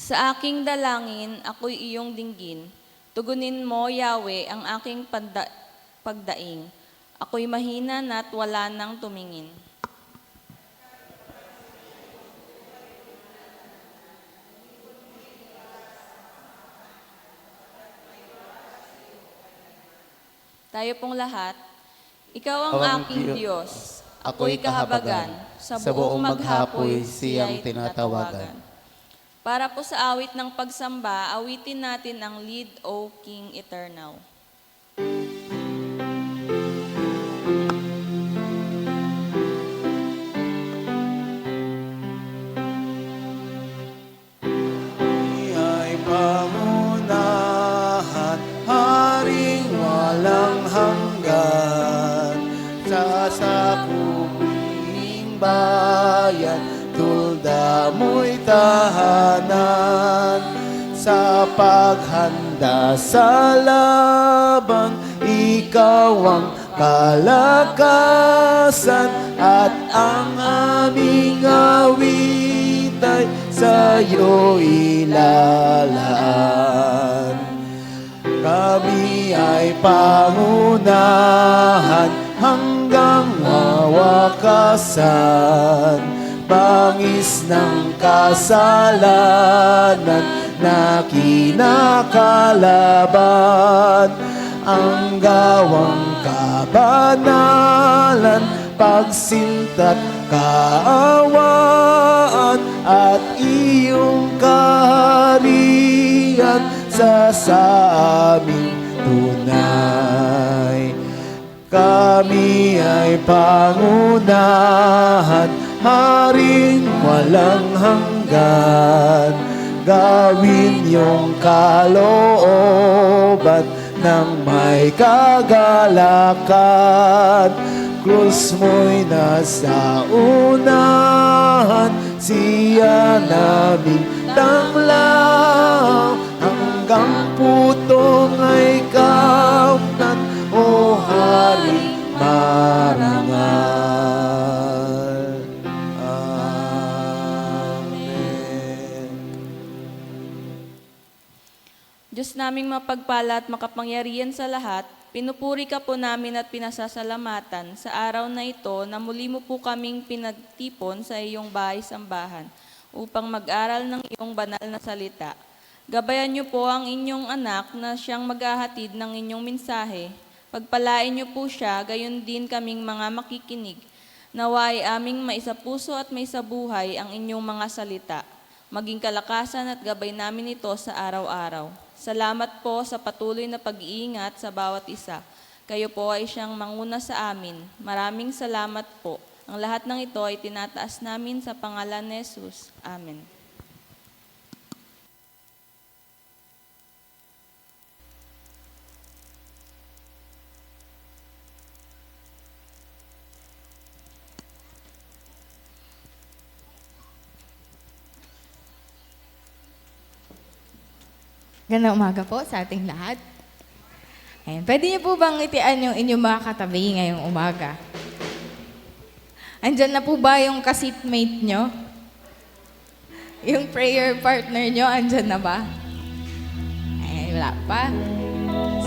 Sa aking dalangin, ako'y iyong dinggin. Tugunin mo, Yahweh, ang aking pagdaing. Ako'y mahina na't wala nang tumingin. Tayo pong lahat, ikaw ang aking Diyos. Ako'y kahabagan. Sa buong maghapoy siya'y tinatawagan. Para po sa awit ng pagsamba, awitin natin ang Lead, O King Eternal. Ay pangunahan, haring walang hanggan, sa sakuping bayan, tulda mo'y tahanan. Sa paghanda sa laban, ikaw ang kalakasan, at ang aming awit ay sa'yo ilalaan. Kami ay pangunahan hanggang mawakasan, bangis ng kasalanan na kinakalaban, ang gawang kabanalan, pagsinta't kaawaan, at iyong kaharian sa aming tunay. Kami ay pangunahan, haring walang hanggan, gawin yung kalooban ng may kagalakan. Krus mo'y nasa unahan, siya naming tanglaw, hanggang putong ay kaunat, o Hari marangal. Amen. Diyos naming mapagpala at makapangyarihan sa lahat, pinupuri ka po namin at pinasasalamatan sa araw na ito na muli mo po kaming pinagtipon sa iyong bahay-sambahan upang mag-aral ng iyong banal na salita. Gabayan niyo po ang inyong anak na siyang maghahatid ng inyong mensahe. Pagpalain niyo po siya, gayon din kaming mga makikinig. Naway aming maisapuso at maisabuhay ang inyong mga salita. Maging kalakasan at gabay namin ito sa araw-araw. Salamat po sa patuloy na pag-iingat sa bawat isa. Kayo po ay siyang manguna sa amin. Maraming salamat po. Ang lahat ng ito ay tinataas namin sa pangalan ni Jesus. Amen. Gandang umaga po sa ating lahat. Ayan. Pwede niyo po bang itian yung inyong mga katabi ngayong umaga? Andyan na po ba yung ka-seatmate nyo? Yung prayer partner nyo, andyan na ba? Ay, wala pa.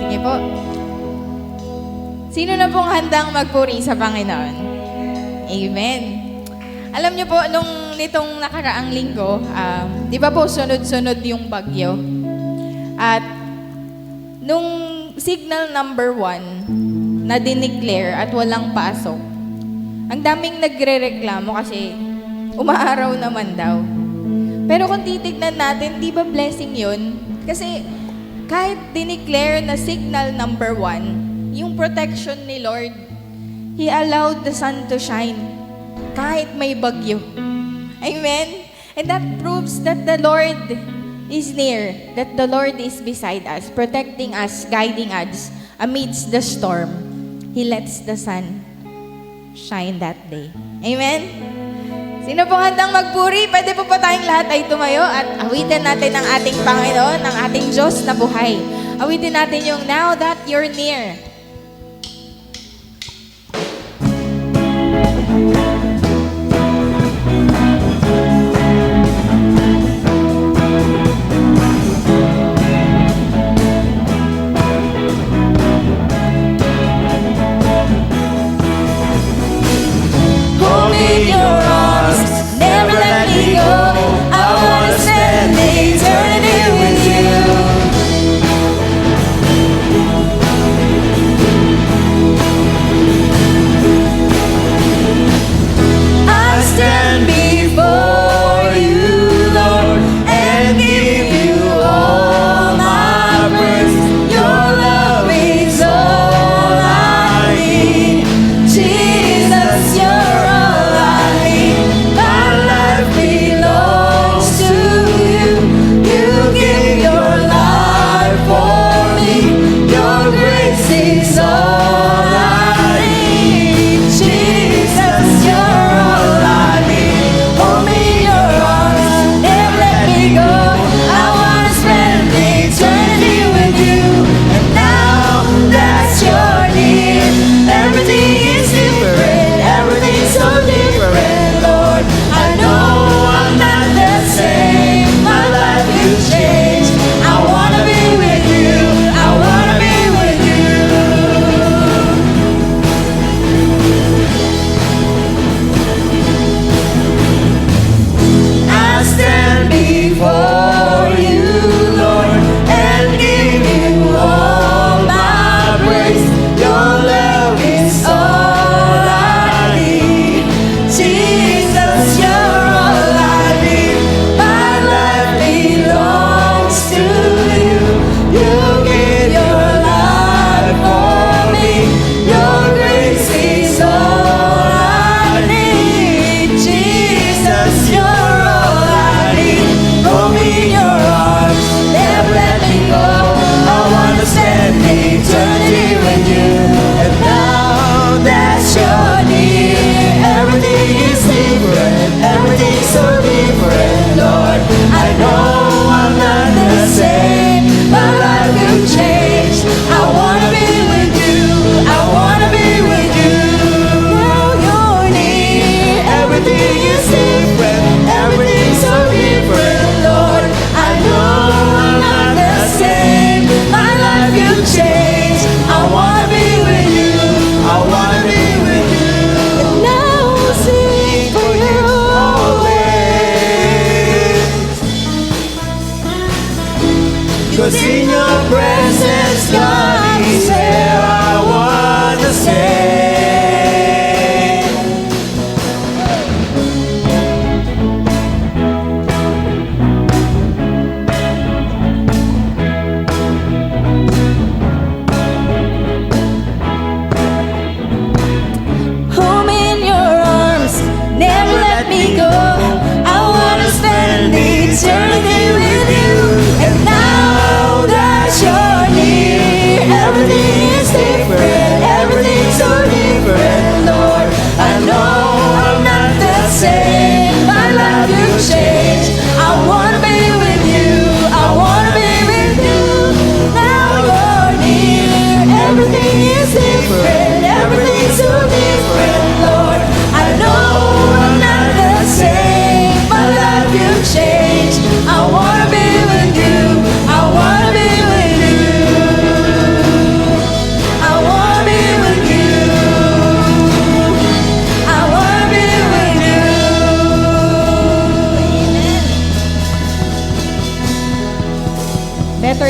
Sige po. Sino na pong handang magpuri sa Panginoon? Amen. Alam niyo po, nitong nakaraang linggo, di ba po sunod-sunod yung bagyo? At nung signal number 1 na dineclare at walang pasok, ang daming nagre-reklamo kasi umaaraw naman daw. Pero kung titignan natin, di ba blessing yun? Kasi kahit dineclare na signal number 1, yung protection ni Lord, He allowed the sun to shine kahit may bagyo. Amen? And that proves that the Lord is near, that the Lord is beside us, protecting us, guiding us amidst the storm. He lets the sun shine that day. Amen? Sino pong handang magpuri? Pwede po pa tayong lahat ay tumayo at awitin natin ang ating Panginoon, ang ating Diyos na buhay. Awitin natin yung Now That You're Near.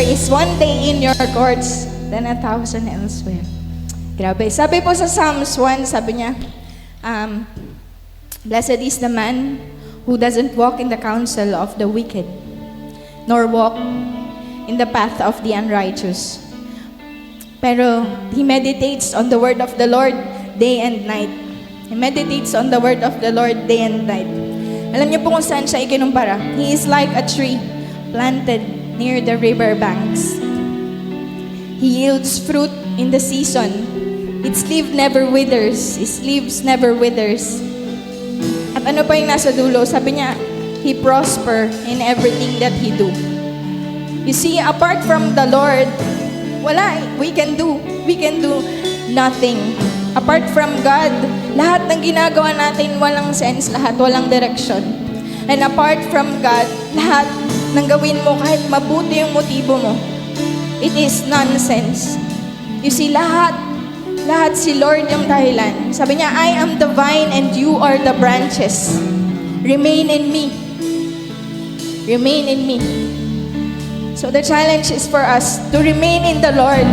is one day in your courts than 1,000 elsewhere. Grabe. Sabi po sa Psalms 1, sabi niya, Blessed is the man who doesn't walk in the counsel of the wicked, nor walk in the path of the unrighteous. Pero he meditates on the word of the Lord day and night. He meditates on the word of the Lord day and night. Alam niyo po kung saan siya ikinumpara? He is like a tree planted near the river banks. He yields fruit in the season. Its leaf never withers. Its leaves never withers. At ano pa yung nasa dulo? Sabi niya, he prosper in everything that he do. You see, apart from the Lord, wala, we can do nothing. Apart from God, lahat ng ginagawa natin walang sense, lahat walang direction. And apart from God, lahat ng gawin mo kahit mabuti yung motibo mo, it is nonsense. You see, lahat si Lord yung dahilan. Sabi niya, I am the vine and you are the branches. Remain in me. Remain in me. So the challenge is for us to remain in the Lord.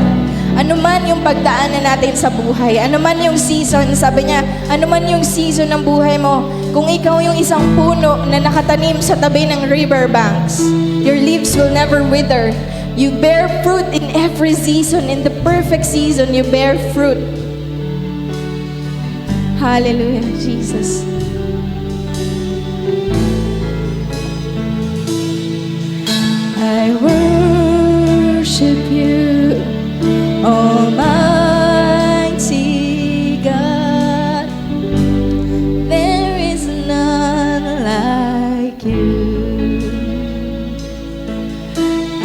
Ano man yung pagdaanan natin sa buhay, ano man yung season, sabi niya, ano man yung season ng buhay mo, kung ikaw yung isang puno na nakatanim sa tabi ng river banks, your leaves will never wither. You bear fruit in every season. In the perfect season, you bear fruit. Hallelujah, Jesus. I worship you, Almighty God. There is none like you.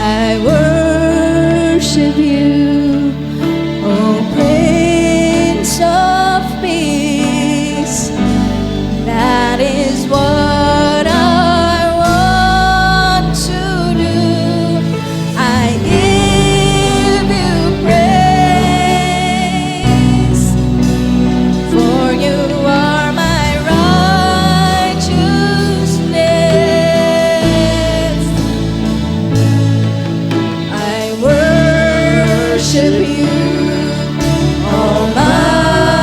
I worship you, O Prince of Peace. That is what I want to do. I give you praise, for you are my righteousness. I worship you, Almighty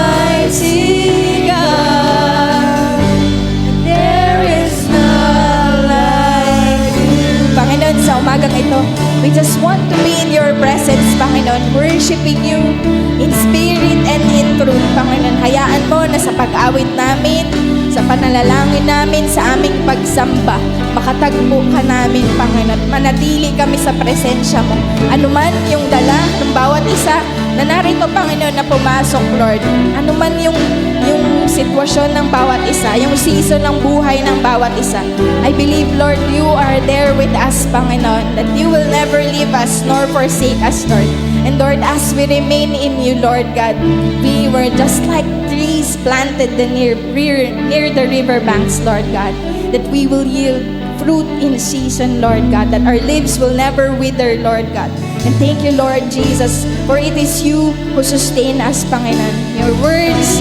God. There is none like you. Panginoon, sa umagang ito, we just want to be in your presence, Panginoon, worshiping you in spirit and in truth, Panginoon. Hayaan mo na sa pag-awit namin, sa panalangin namin, sa aming pagsamba, makatagpo ka namin, Panginoon. Manatili kami sa presensya mo. Ano man yung dala ng bawat isa na narito, Panginoon, na pumasok, Lord. Ano man yung sitwasyon ng bawat isa, yung season ng buhay ng bawat isa. I believe, Lord, you are there with us, Panginoon, that you will never leave us nor forsake us, Lord. And Lord, as we remain in you, Lord God, we were just like trees planted near the river banks, Lord God, that we will yield fruit in season, Lord God, that our leaves will never wither, Lord God. And thank you, Lord Jesus, for it is you who sustain us, Panginoon. Your words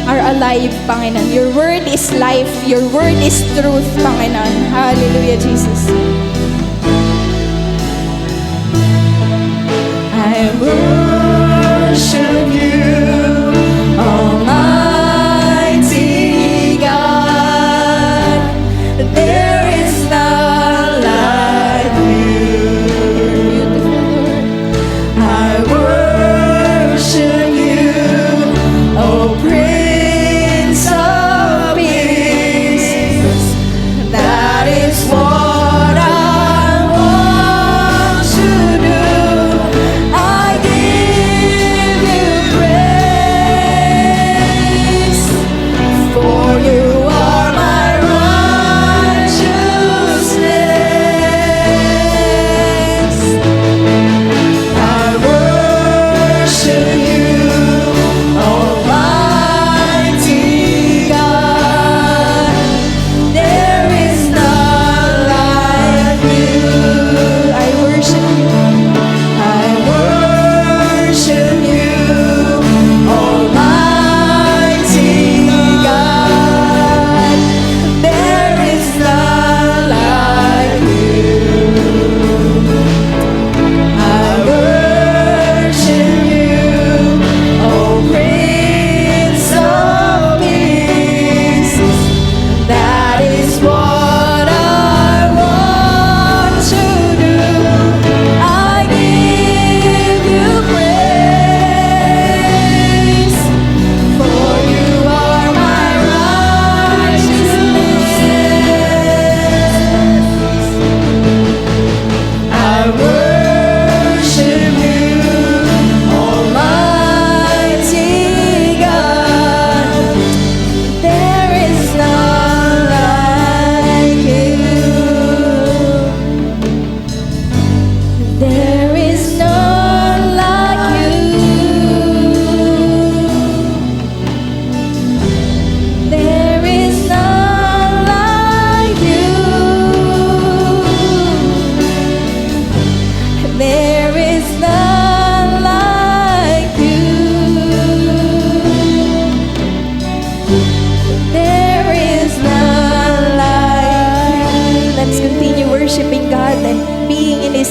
are alive, Panginoon. Your word is life. Your word is truth, Panginoon. Hallelujah, Jesus. I worship you, Almighty God. There is none like you. Beautiful Lord. I worship you, O Prince of Peace. That is what I want to do. I give you praise.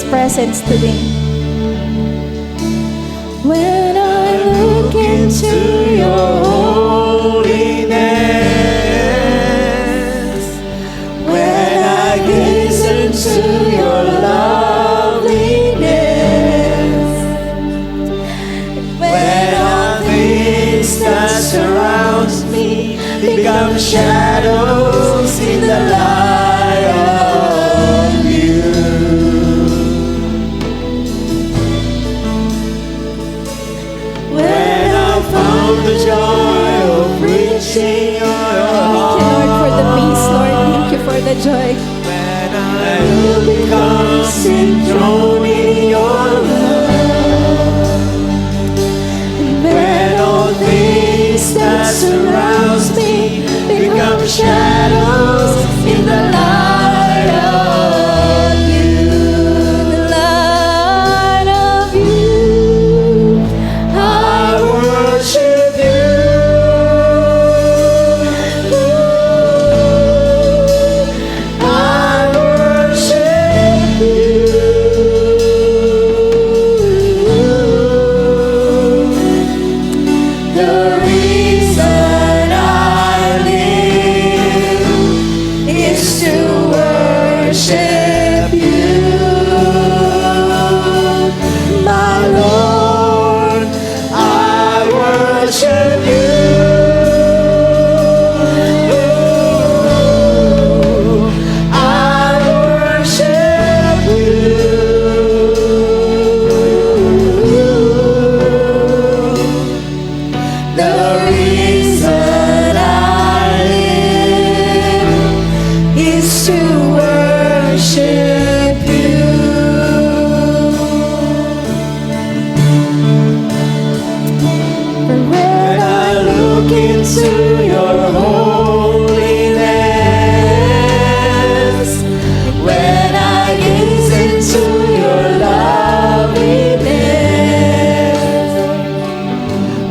His presence today. When I look into your holiness, when I gaze into your loveliness, when all things that surrounds me become shadows in the light of you. When I found the joy of reaching your Thank you, Lord, for the peace, Lord. Thank you for the joy. when I will become enthroned in your love, when all things that surrounds me become shadows in the light of you. The light of you. I worship you. I worship you. The reason I live is to worship you, my Lord. I worship you. I worship you. The reason I live is to worship you. For when I look into your holiness, when I gaze into your loveliness,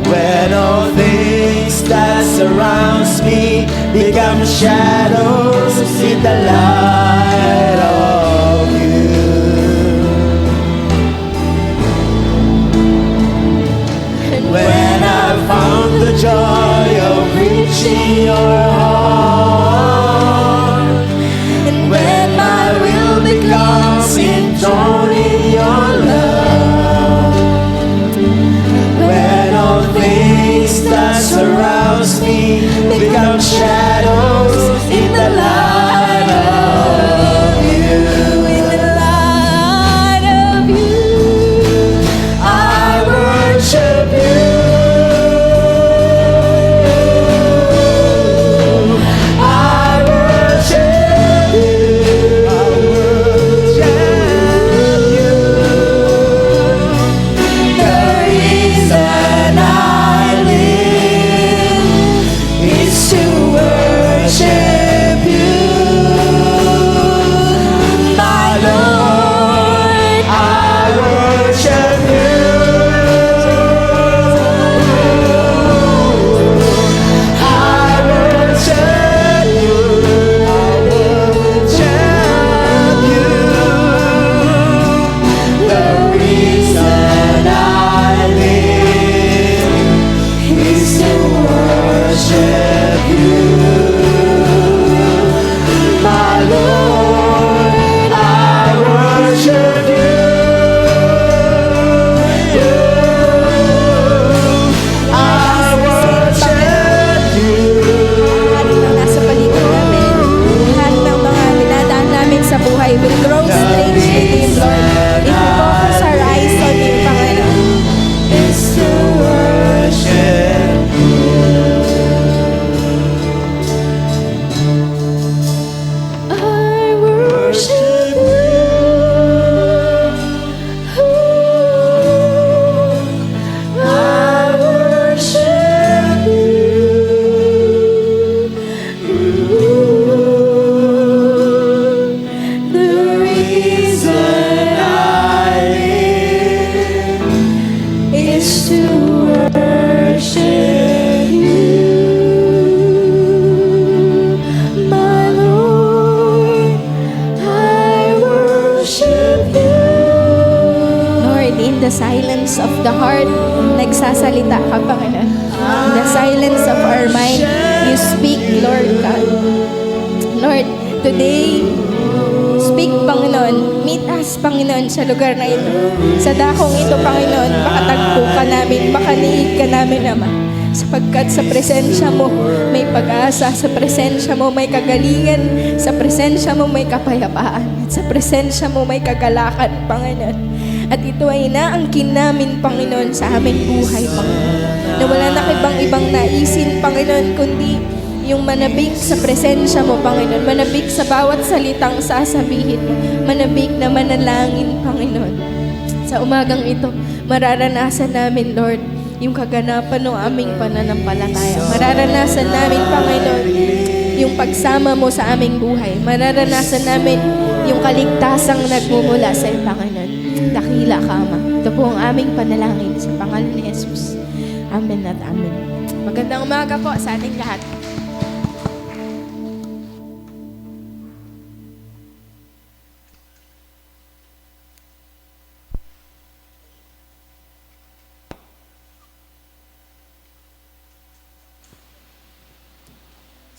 when all things that surrounds me become shadows in the light of you. When I found the joy of reaching your heart, and when my will becomes enthroned in your love, when all things that surrounds me become shadows in the light of you. In the light of you, I worship you. the silence of the heart, nagsasalita ka, Panginoon. In the silence of our mind, you speak, Lord God. Lord, today, speak, Panginoon. Meet us, Panginoon, sa lugar na ito. Sa dakong ito, Panginoon, makatagpo ka namin, makaniig ka namin, Ama. Sapagkat sa presensya mo may pag-asa, sa presensya mo may kagalingan, sa presensya mo may kapayapaan, at sa presensya mo may kagalakan, Panginoon. At ito ay inaangkin namin, Panginoon, sa aming buhay, Panginoon. Na wala na ibang naisin, Panginoon, kundi yung manabik sa presensya mo, Panginoon. Manabik sa bawat salitang sasabihin mo. Manabik na manalangin, Panginoon. Sa umagang ito, mararanasan namin, Lord, yung kaganapan ng aming pananampalataya. Mararanasan namin, Panginoon, yung pagsama mo sa aming buhay. Mararanasan namin yung kaligtasang nagmumula sa iyo, Panginoon. Dakila ka, Ama. Ito po ang aming panalangin sa pangalan ni Jesus. Amen at amen. Magandang umaga po sa ating lahat.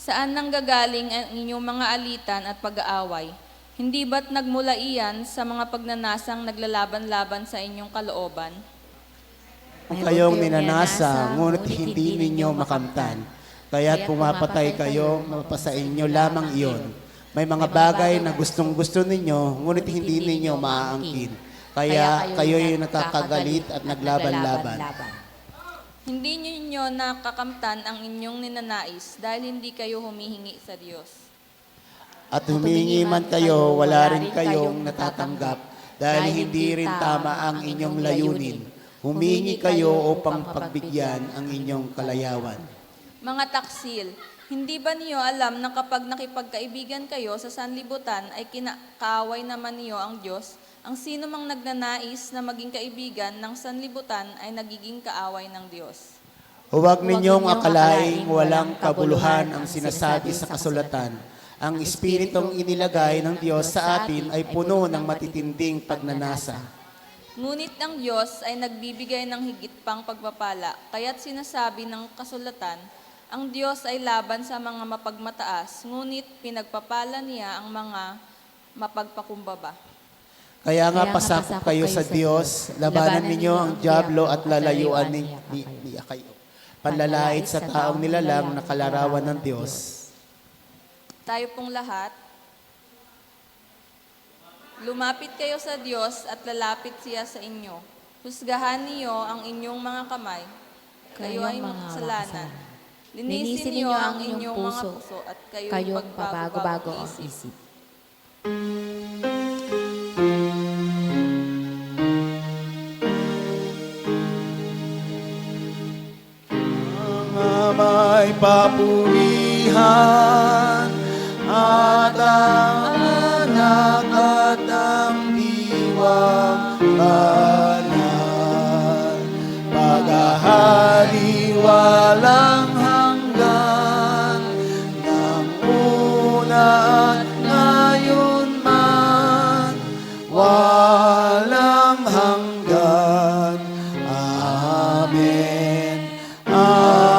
Saan nanggagaling ang inyong mga alitan at pag-aaway? Hindi ba't nagmula iyan sa mga pagnanasang naglalaban-laban sa inyong kalooban? Kayong ninanasa, ngunit hindi ninyo makamtan. Kaya't pumapatay kayo, mapasa inyo lamang iyon. May mga bagay na gustong-gusto ninyo, ngunit hindi ninyo maaangkin. Kaya kayo'y nakakagalit at naglaban-laban. Hindi ninyo nakakamtan ang inyong ninanais dahil hindi kayo humihingi sa Diyos. At humingi man kayo, wala rin kayong natatanggap dahil hindi rin tama ang inyong layunin. Humingi kayo upang pagbigyan ang inyong kalayawan. Mga taksil, hindi ba niyo alam na kapag nakipagkaibigan kayo sa sanlibutan ay kinakaaway naman niyo ang Diyos? Ang sino mang nagnanais na maging kaibigan ng sanlibutan ay nagiging kaaway ng Diyos. Huwag ninyong akalaing walang kabuluhan ang sinasabi sa kasulatan. Ang Espiritong inilagay ng Diyos sa atin ay puno ng matitinding pagnanasa. Ngunit ang Diyos ay nagbibigay ng higit pang pagpapala, kaya't sinasabi ng kasulatan, ang Diyos ay laban sa mga mapagmataas, ngunit pinagpapala niya ang mga mapagpakumbaba. Kaya nga pasakop kayo sa Diyos, labanan ninyo ang dyablo at lalayuan niya kayo. Panlalait sa taong nilalang na kalarawan ng Diyos. Tayo pong lahat, lumapit kayo sa Diyos at lalapit siya sa inyo. Husgahan niyo ang inyong mga kamay. Kayo ay makasalanan. Linisin niyo ang inyong mga puso at kayong pagbabago ang isip. May papurihan at ang anak at ang diwang banal. Paghahari walang hanggan, ng una at ngayon man, walang hanggan. Amen. Amen.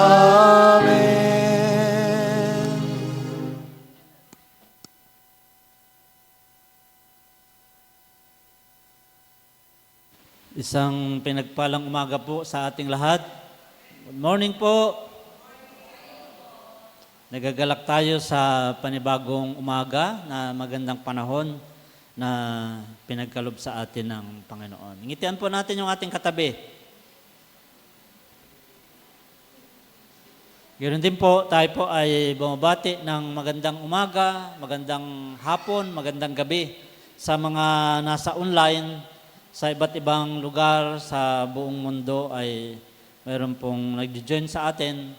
Isang pinagpalang umaga po sa ating lahat. Good morning po. Nagagalak tayo sa panibagong umaga na magandang panahon na pinagkalob sa atin ng Panginoon. Ngitian po natin yung ating katabi. Ganoon din po, tayo po ay bumabati ng magandang umaga, magandang hapon, magandang gabi sa mga nasa online, sa iba't ibang lugar sa buong mundo ay mayroon pong nag-join sa atin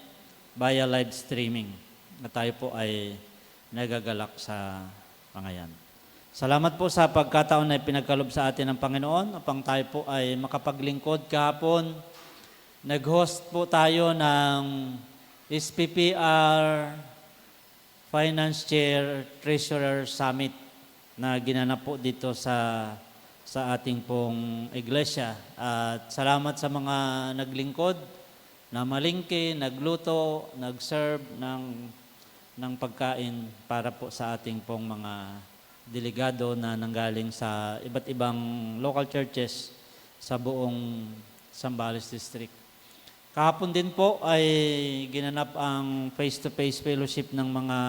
via live streaming na tayo po ay nagagalak sa pangayan. Salamat po sa pagkataon na pinagkalob sa atin ng Panginoon upang tayo po ay makapaglingkod kahapon. Nag-host po tayo ng SPPR Finance Chair Treasurer Summit na ginanap po dito sa sa ating pong iglesia. At salamat sa mga naglingkod, na malingki, nagluto, nag-serve ng pagkain para po sa ating pong mga delegado na nanggaling sa iba't ibang local churches sa buong Zambales District. Kahapon din po ay ginanap ang face-to-face fellowship ng mga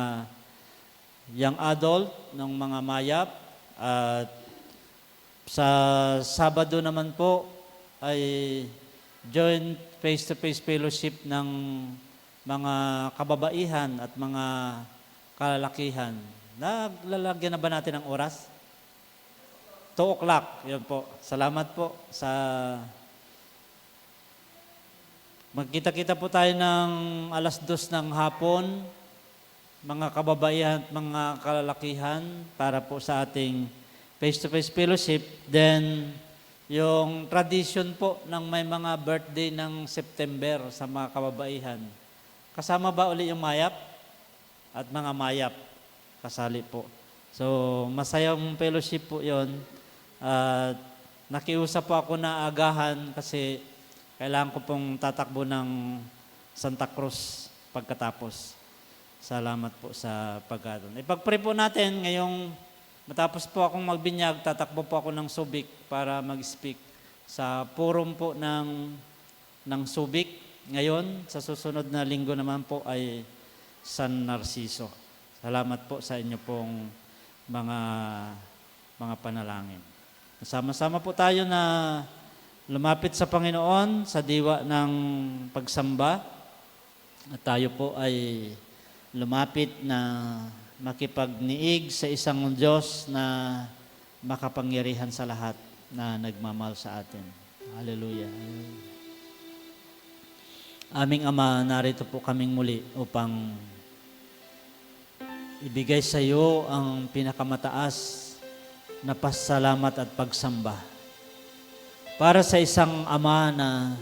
young adult, ng mga mayap. At sa Sabado naman po ay joint face-to-face fellowship ng mga kababaihan at mga kalalakihan. Naglalagyan na ba natin ng oras? 2 o'clock. Yun po. Salamat po sa... Magkita-kita po tayo ng 2:00 ng hapon, mga kababaihan at mga kalalakihan para po sa ating face-to-face fellowship. Then, yung tradition po ng may mga birthday ng September sa mga kababaihan. Kasama ba uli yung mayap? At mga mayap, kasali po. So, masayang fellowship po yon. At nakiusap po ako na agahan kasi kailangan ko pong tatakbo ng Santa Cruz pagkatapos. Salamat po sa pagkataon. Ipag-pray po natin ngayong matapos po akong magbinyag, tatakbo po ako ng Subic para mag-speak sa forum po ng Subic. Ngayon, sa susunod na linggo naman po ay San Narciso. Salamat po sa inyo pong mga panalangin. Sama-sama po tayo na lumapit sa Panginoon sa diwa ng pagsamba. At tayo po ay lumapit na makipagniig sa isang Diyos na makapangyarihan sa lahat na nagmamahal sa atin. Hallelujah. Aming Ama, narito po kaming muli upang ibigay sa iyo ang pinakamataas na pasalamat at pagsamba. Para sa isang ama na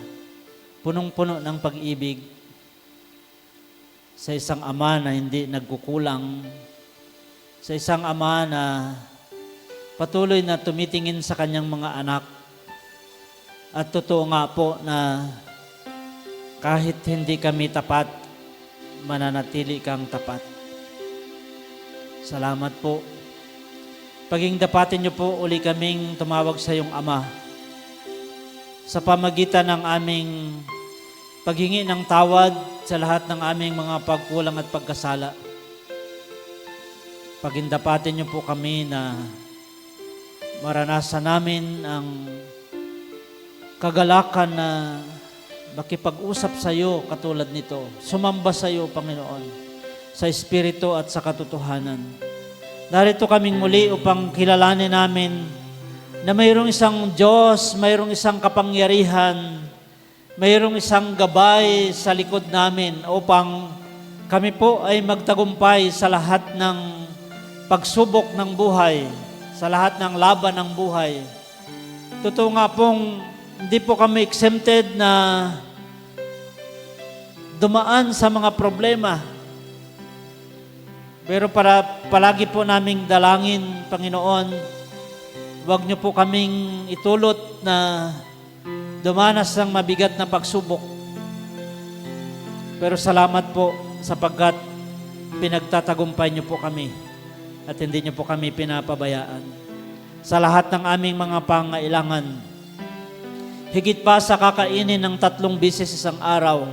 punong-puno ng pag-ibig, sa isang ama na hindi nagkukulang, sa isang ama na patuloy na tumitingin sa kanyang mga anak. At totoo nga po na kahit hindi kami tapat, mananatili kang tapat. Salamat po. Paging dapatin niyo po uli kaming tumawag sa iyong Ama sa pamagitan ng aming paghingi ng tawad sa lahat ng aming mga pagkulang at pagkasala. Pagindapatin niyo po kami na maranasan namin ang kagalakan na makipag-usap sa iyo katulad nito. Sumamba sa iyo, Panginoon, sa Espiritu at sa katotohanan. Narito kaming muli upang kilalanin namin na mayroong isang Diyos, mayroong isang kapangyarihan, mayroong isang gabay sa likod namin upang kami po ay magtagumpay sa lahat ng pagsubok ng buhay, sa lahat ng laban ng buhay. Totoo nga pong hindi po kami exempted na dumaan sa mga problema. Pero palagi po naming dalangin, Panginoon, huwag niyo po kaming itulot na dumanas ng mabigat na pagsubok. Pero salamat po sapagkat pinagtatagumpay niyo po kami at hindi niyo po kami pinapabayaan. Sa lahat ng aming mga pangailangan, higit pa sa kakainin ng 3 beses isang araw,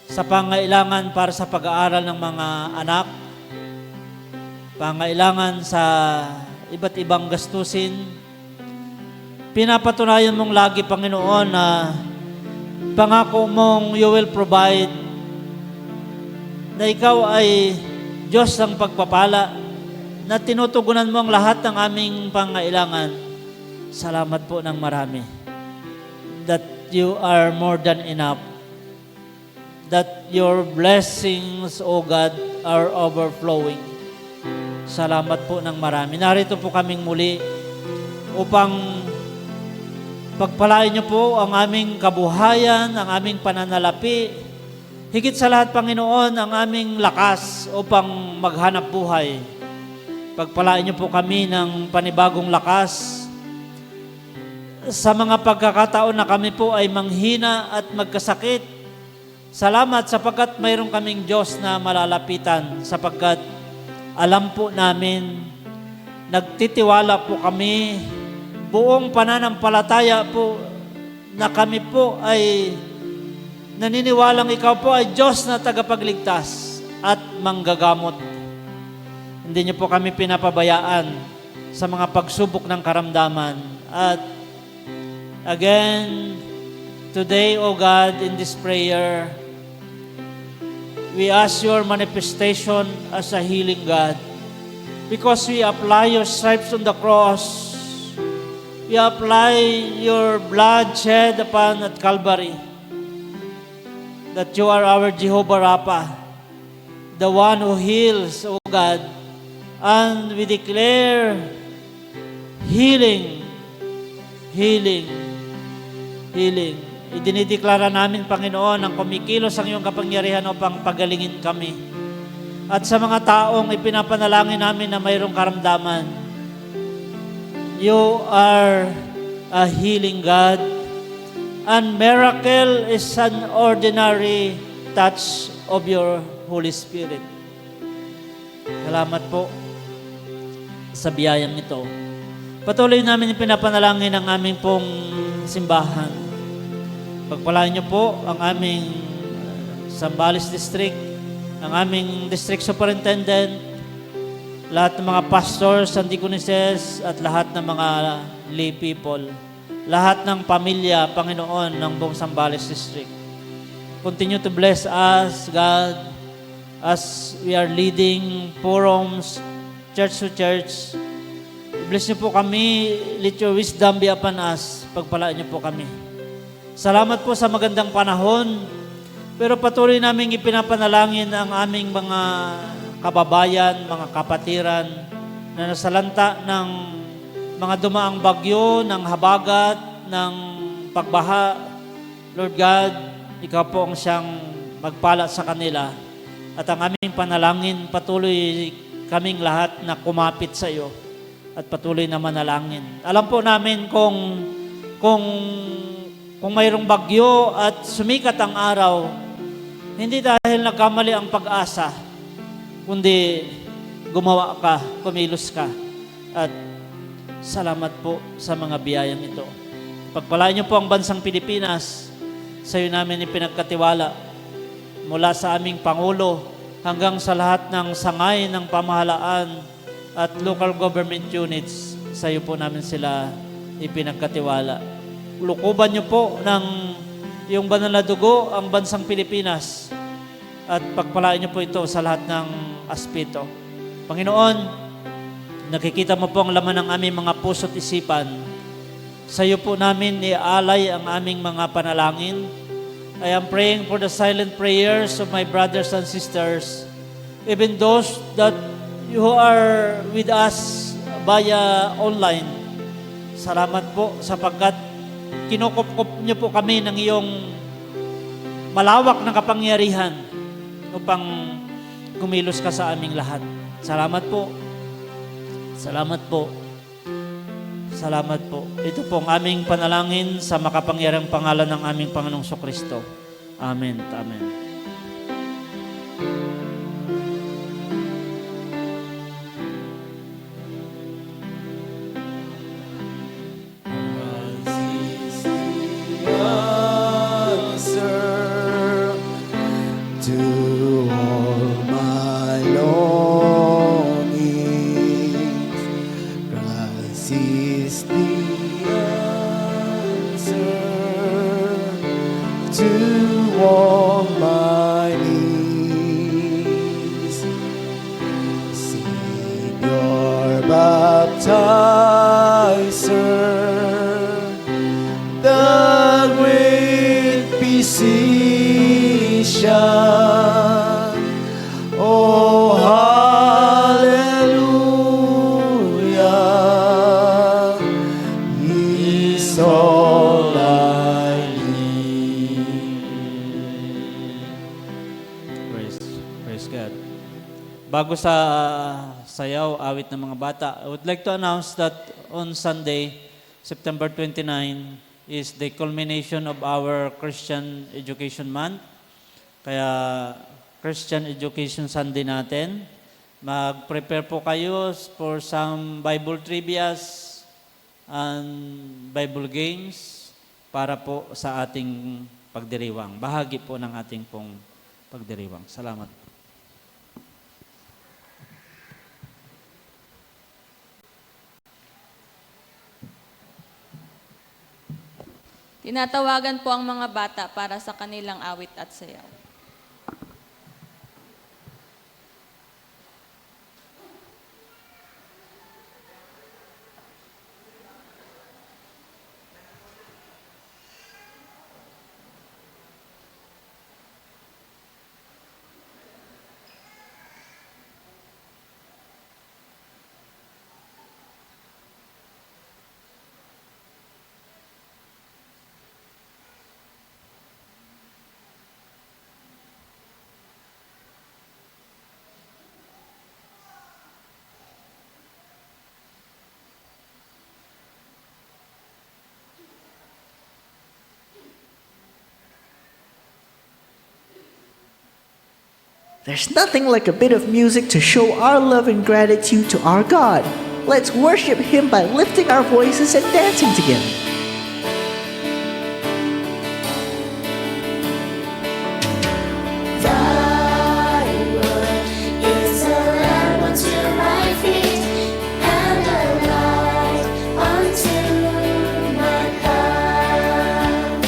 sa pangailangan para sa pag-aaral ng mga anak, pangailangan sa iba't ibang gastusin. Pinapatunayan mong lagi, Panginoon, na pangako mong you will provide, na ikaw ay Diyos ng pagpapala, na tinutugunan mo ang lahat ng aming pangailangan. Salamat po ng marami. That you are more than enough. That your blessings, O God, are overflowing. Salamat po ng marami. Narito po kaming muli upang pagpalain niyo po ang aming kabuhayan, ang aming pananalapi. Higit sa lahat, Panginoon, ang aming lakas upang maghanap buhay. Pagpalain niyo po kami ng panibagong lakas sa mga pagkakataon na kami po ay manghina at magkasakit. Salamat sapagkat mayroon kaming Diyos na malalapitan, sapagkat alam po namin, nagtitiwala po kami, buong pananampalataya po na kami po ay naniniwalang ikaw po ay Diyos na tagapagligtas at manggagamot. Hindi niyo po kami pinapabayaan sa mga pagsubok ng karamdaman. At again, today, O God, in this prayer, we ask your manifestation as a healing God. Because we apply your stripes on the cross. We apply your blood shed upon at Calvary. That you are our Jehovah Rapha, the one who heals, O God. And we declare healing, healing, healing. Idinideklara namin, Panginoon, ang kumikilos ang iyong kapangyarihan upang pagalingin kami. At sa mga taong ipinapanalangin namin na mayroong karamdaman, you are a healing God. And miracle is an ordinary touch of your Holy Spirit. Salamat po sa biyayang ito. Patuloy namin pinapanalangin ang aming pong simbahan. Pagpalain niyo po ang aming Zambales District, ang aming District Superintendent, lahat ng mga pastors, and deaconesses, at lahat ng mga lay people, lahat ng pamilya, Panginoon, ng buong Zambales District. Continue to bless us, God, as we are leading forums, church to church. Bless niyo po kami. Let your wisdom be upon us. Pagpalaan niyo po kami. Salamat po sa magandang panahon. Pero patuloy naming ipinapanalangin ang aming mga kababayan, mga kapatiran na nasalanta ng mga dumaang bagyo, ng habagat, ng pagbaha. Lord God, ikaw po ang siyang magpala sa kanila. At ang aming panalangin, patuloy kaming lahat na kumapit sa iyo at patuloy na manalangin. Alam po namin kung mayroong bagyo at sumikat ang araw, hindi dahil nagkamali ang pag-asa, kundi gumawa ka, kumilos ka. At salamat po sa mga biyayang ito. Pagpalain niyo po ang bansang Pilipinas, sa iyo namin ipinagkatiwala, mula sa aming Pangulo hanggang sa lahat ng sangay ng pamahalaan at local government units, sa iyo po namin sila ipinagkatiwala. Lukuban niyo po ng iyong banal na dugo ang bansang Pilipinas at pagpalain niyo po ito sa lahat ng aspeto. Panginoon, nakikita mo po ang laman ng aming mga puso't isipan. Sa iyo po namin iaalay ang aming mga panalangin. I am praying for the silent prayers of my brothers and sisters, even those that you are with us via online. Salamat po sapagkat kinukupkup niyo po kami ng iyong malawak na kapangyarihan upang kumilos ka sa aming lahat. Salamat po. Salamat po. Salamat po. Ito po ang aming panalangin sa makapangyarihang pangalan ng aming Panginoong Kristo. Amen. Amen. To all my longings, Christ is the answer to all my needs. Savior, baptizer, the great physician. Oh, hallelujah, He's all I need. Praise God. Bago sa sayaw, awit ng mga bata, I would like to announce that on Sunday, September 29 is the culmination of our Christian Education Month. Kaya Christian Education Sunday natin. Mag-prepare po kayo for some Bible trivias and Bible games para po sa ating pagdiriwang. Bahagi po ng ating pong pagdiriwang. Salamat. Tinatawagan po ang mga bata para sa kanilang awit at sayaw. There's nothing like a bit of music to show our love and gratitude to our God. Let's worship Him by lifting our voices and dancing together. Is a lamp unto my feet and a light unto my path.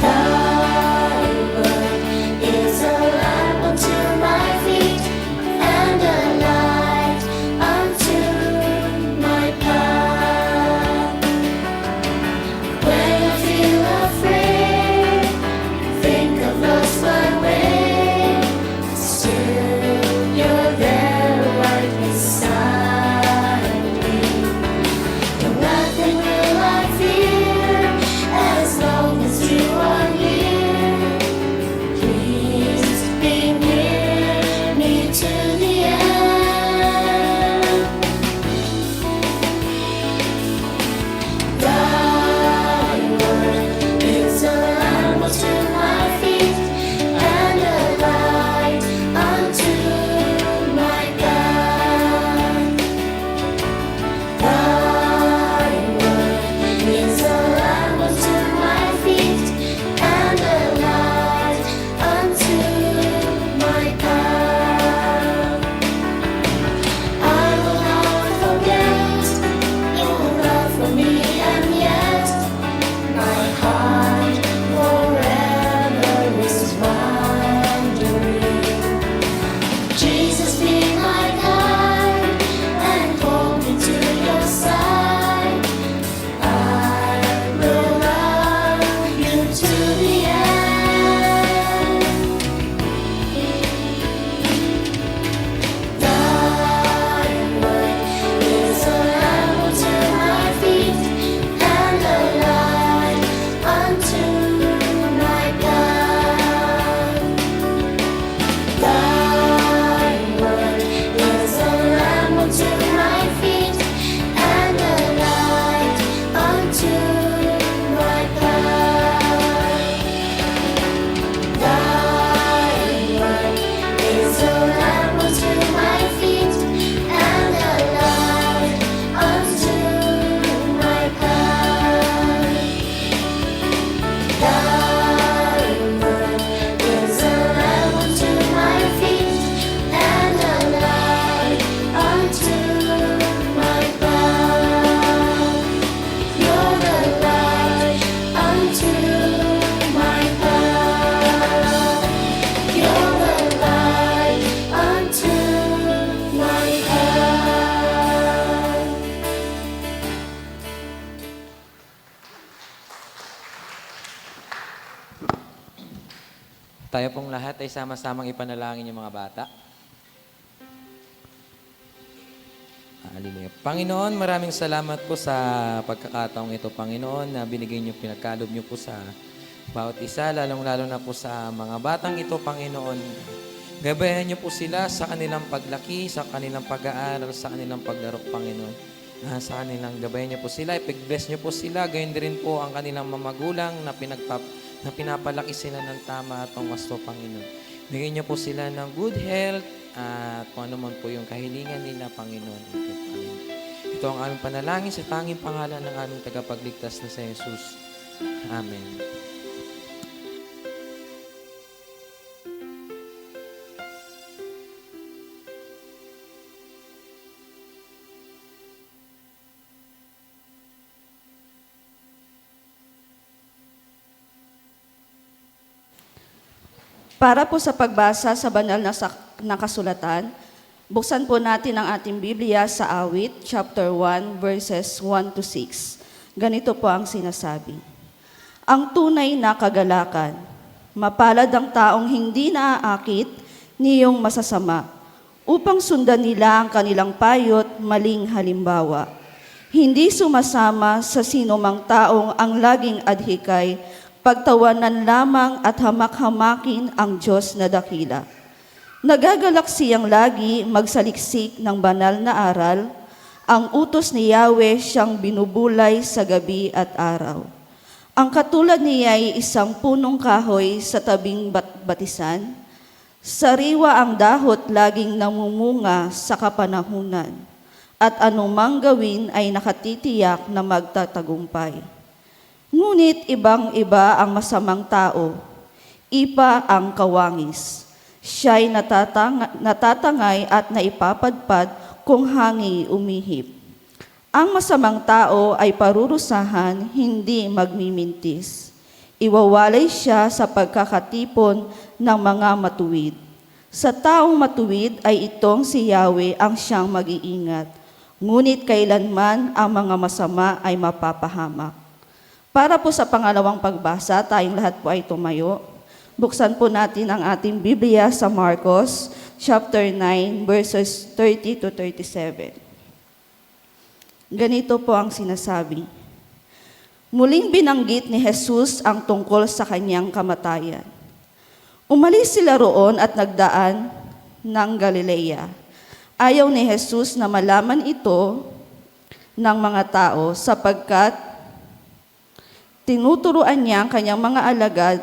Thy word is a lamp unto my feet and a light unto my path. When I feel afraid, think I've lost my way, still you're there right beside me. No, nothing will I fear as long as you are near. Please be near me to the end. Thy word is a lamp unto my feet and a light unto my path. Thy word is a lamp unto my feet and a light unto my path. I will not forget your love for me, and yet my heart forever is wandering. Jesus, be my guide and hold me to your side. I will love you to the end. Thy word is a lamp unto my feet and a light unto my path. Thy word is a lamp unto my feet and a light unto my path. Thy word is a lamp unto my feet and a light unto my path. Thy word is a lamp unto my feet and a light unto my path. You're the light unto my path. You're the light unto my path. Tayo pong lahat ay sama-samang ipanalangin yung mga bata. Hallelujah. Panginoon, maraming salamat po sa pagkakataong ito, Panginoon, na binigay niyo, pinagkalob niyo po sa bawat isa, lalong-lalo na po sa mga batang ito, Panginoon. Gabayan niyo po sila sa kanilang paglaki, sa kanilang pag-aaral, sa kanilang paglaro, Panginoon. sa kanilang gabayan niyo po sila, ipag-bless niyo po sila, gayon din po ang kanilang mamagulang na, na pinapalaki sila ng tama at ang wasto, Panginoon. Bigyan niyo po sila ng good health at kung ano man po yung kahilingan nila, Panginoon. Ito ang aming panalangin sa tanging pangalan ng aming tagapagligtas na si Jesus. Amen. Para po sa pagbasa sa banal na kasulatan, buksan po natin ang ating Biblia sa Awit, chapter 1, verses 1 to 6. Ganito po ang sinasabi. Ang tunay na kagalakan, mapalad ang taong hindi naaakit niyong masasama, upang sundan nila ang kanilang payot maling halimbawa. Hindi sumasama sa sinumang taong ang laging adhikay, pagtawanan lamang at hamak-hamakin ang Diyos na dakila. Nagagalak siyang lagi magsaliksik ng banal na aral, ang utos ni Yahweh siyang binubulay sa gabi at araw. Ang katulad niya ay isang punong kahoy sa tabing batisan, sariwa ang dahot laging namumunga sa kapanahunan, at anumang gawin ay nakatitiyak na magtatagumpay. Ngunit ibang-iba ang masamang tao, ipa ang kawangis. Siya'y natatangay at naipapadpad kung hangi umihip. Ang masamang tao ay parurusahan, hindi magmimintis. Iwawalay siya sa pagkakatipon ng mga matuwid. Sa taong matuwid ay itong si Yahweh ang siyang mag-iingat. Ngunit kailanman ang mga masama ay mapapahamak. Para po sa pangalawang pagbasa, tayong lahat po ay tumayo. Buksan po natin ang ating Biblia sa Marcos, chapter 9, verses 30 to 37. Ganito po ang sinasabi. Muling binanggit ni Jesus ang tungkol sa kanyang kamatayan. Umalis sila roon at nagdaan ng Galilea. Ayaw ni Jesus na malaman ito ng mga tao sapagkat tinuturuan niya ang kanyang mga alagad.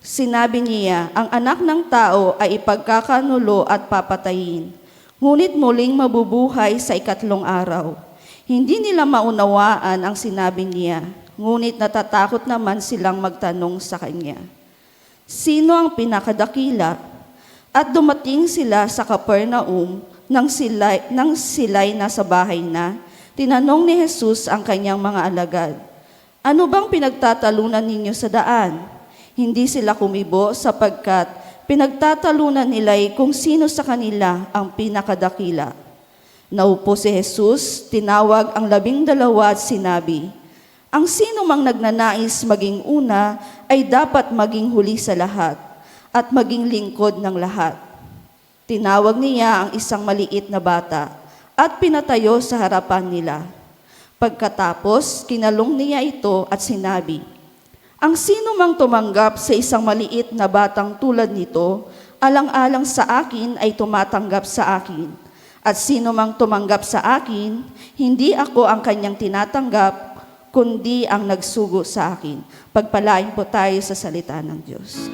Sinabi niya, ang anak ng tao ay ipagkakanulo at papatayin, ngunit muling mabubuhay sa ikatlong araw. Hindi nila maunawaan ang sinabi niya, ngunit natatakot naman silang magtanong sa kanya. Sino ang pinakadakila? At dumating sila sa Capernaum nang sila'y nasa bahay na. Tinanong ni Jesus ang kanyang mga alagad, ano bang pinagtatalunan ninyo sa daan? Hindi sila kumibo sapagkat pinagtatalunan nila'y kung sino sa kanila ang pinakadakila. Naupo si Jesus, tinawag ang 12 at sinabi, ang sino mang nagnanais maging una ay dapat maging huli sa lahat at maging lingkod ng lahat. Tinawag niya ang isang maliit na bata at pinatayo sa harapan nila. Pagkatapos, kinalong niya ito at sinabi, ang sino mang tumanggap sa isang maliit na batang tulad nito, alang-alang sa akin ay tumatanggap sa akin. At sino mang tumanggap sa akin, hindi ako ang kanyang tinatanggap, kundi ang nagsugo sa akin. Pagpalain po tayo sa salita ng Diyos.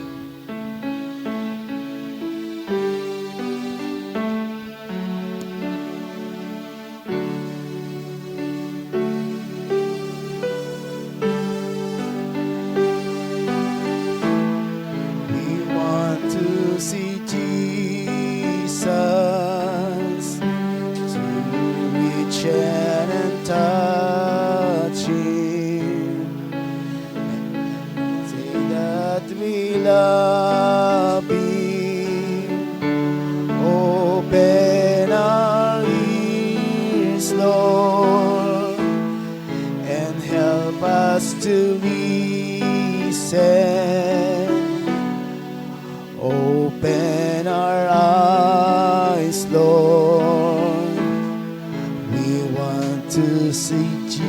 See Jesus to reach out and touch Him, say that we love Him. Open our ears, Lord, and help us to listen. Open our eyes, Lord. We want to see Jesus.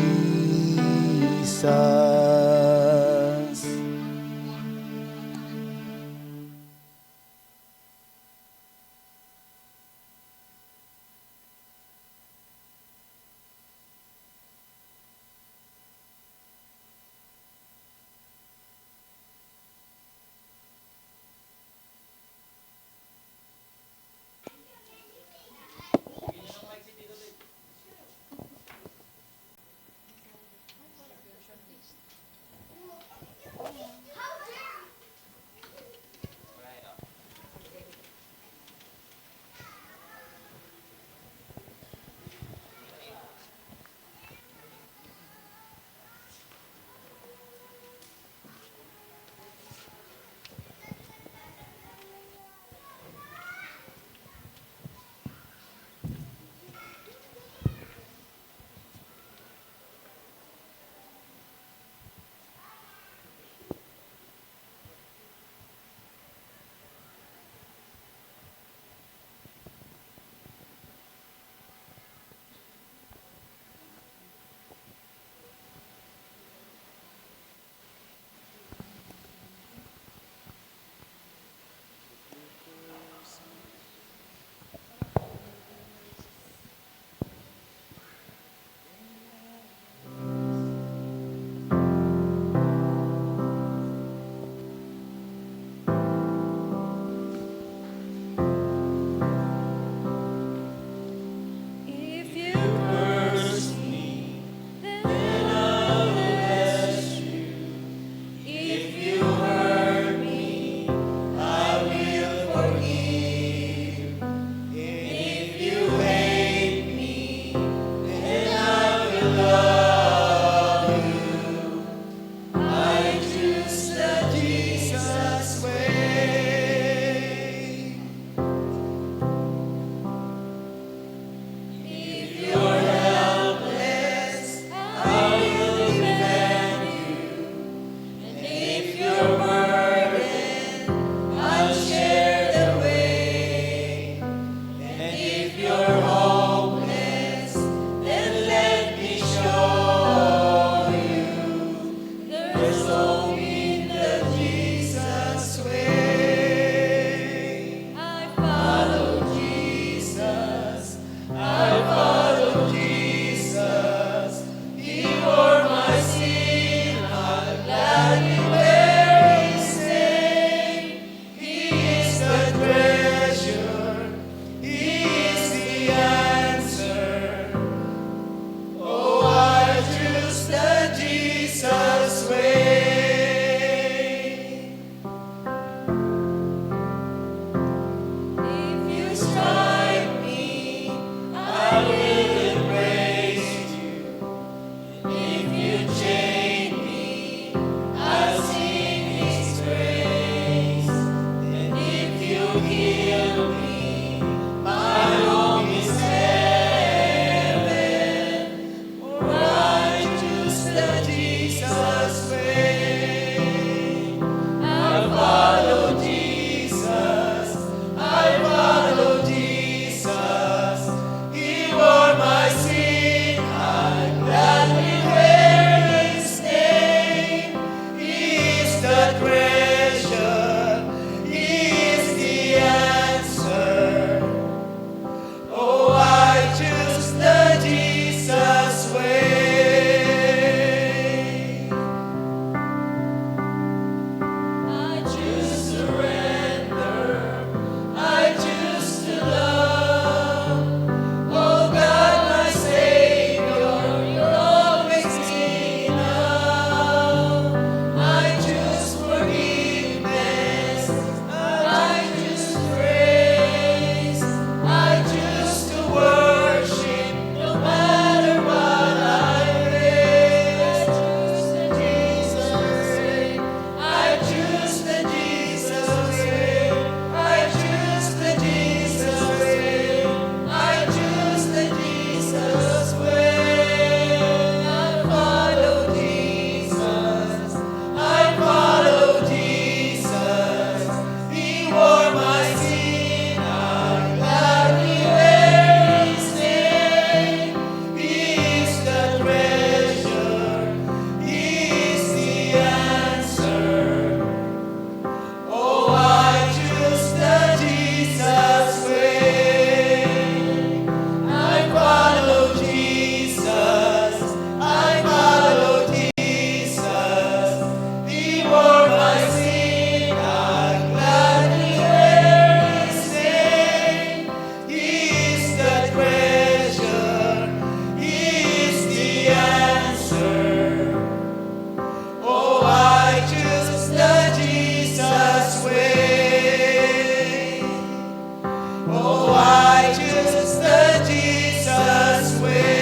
Oh, I choose the Jesus way.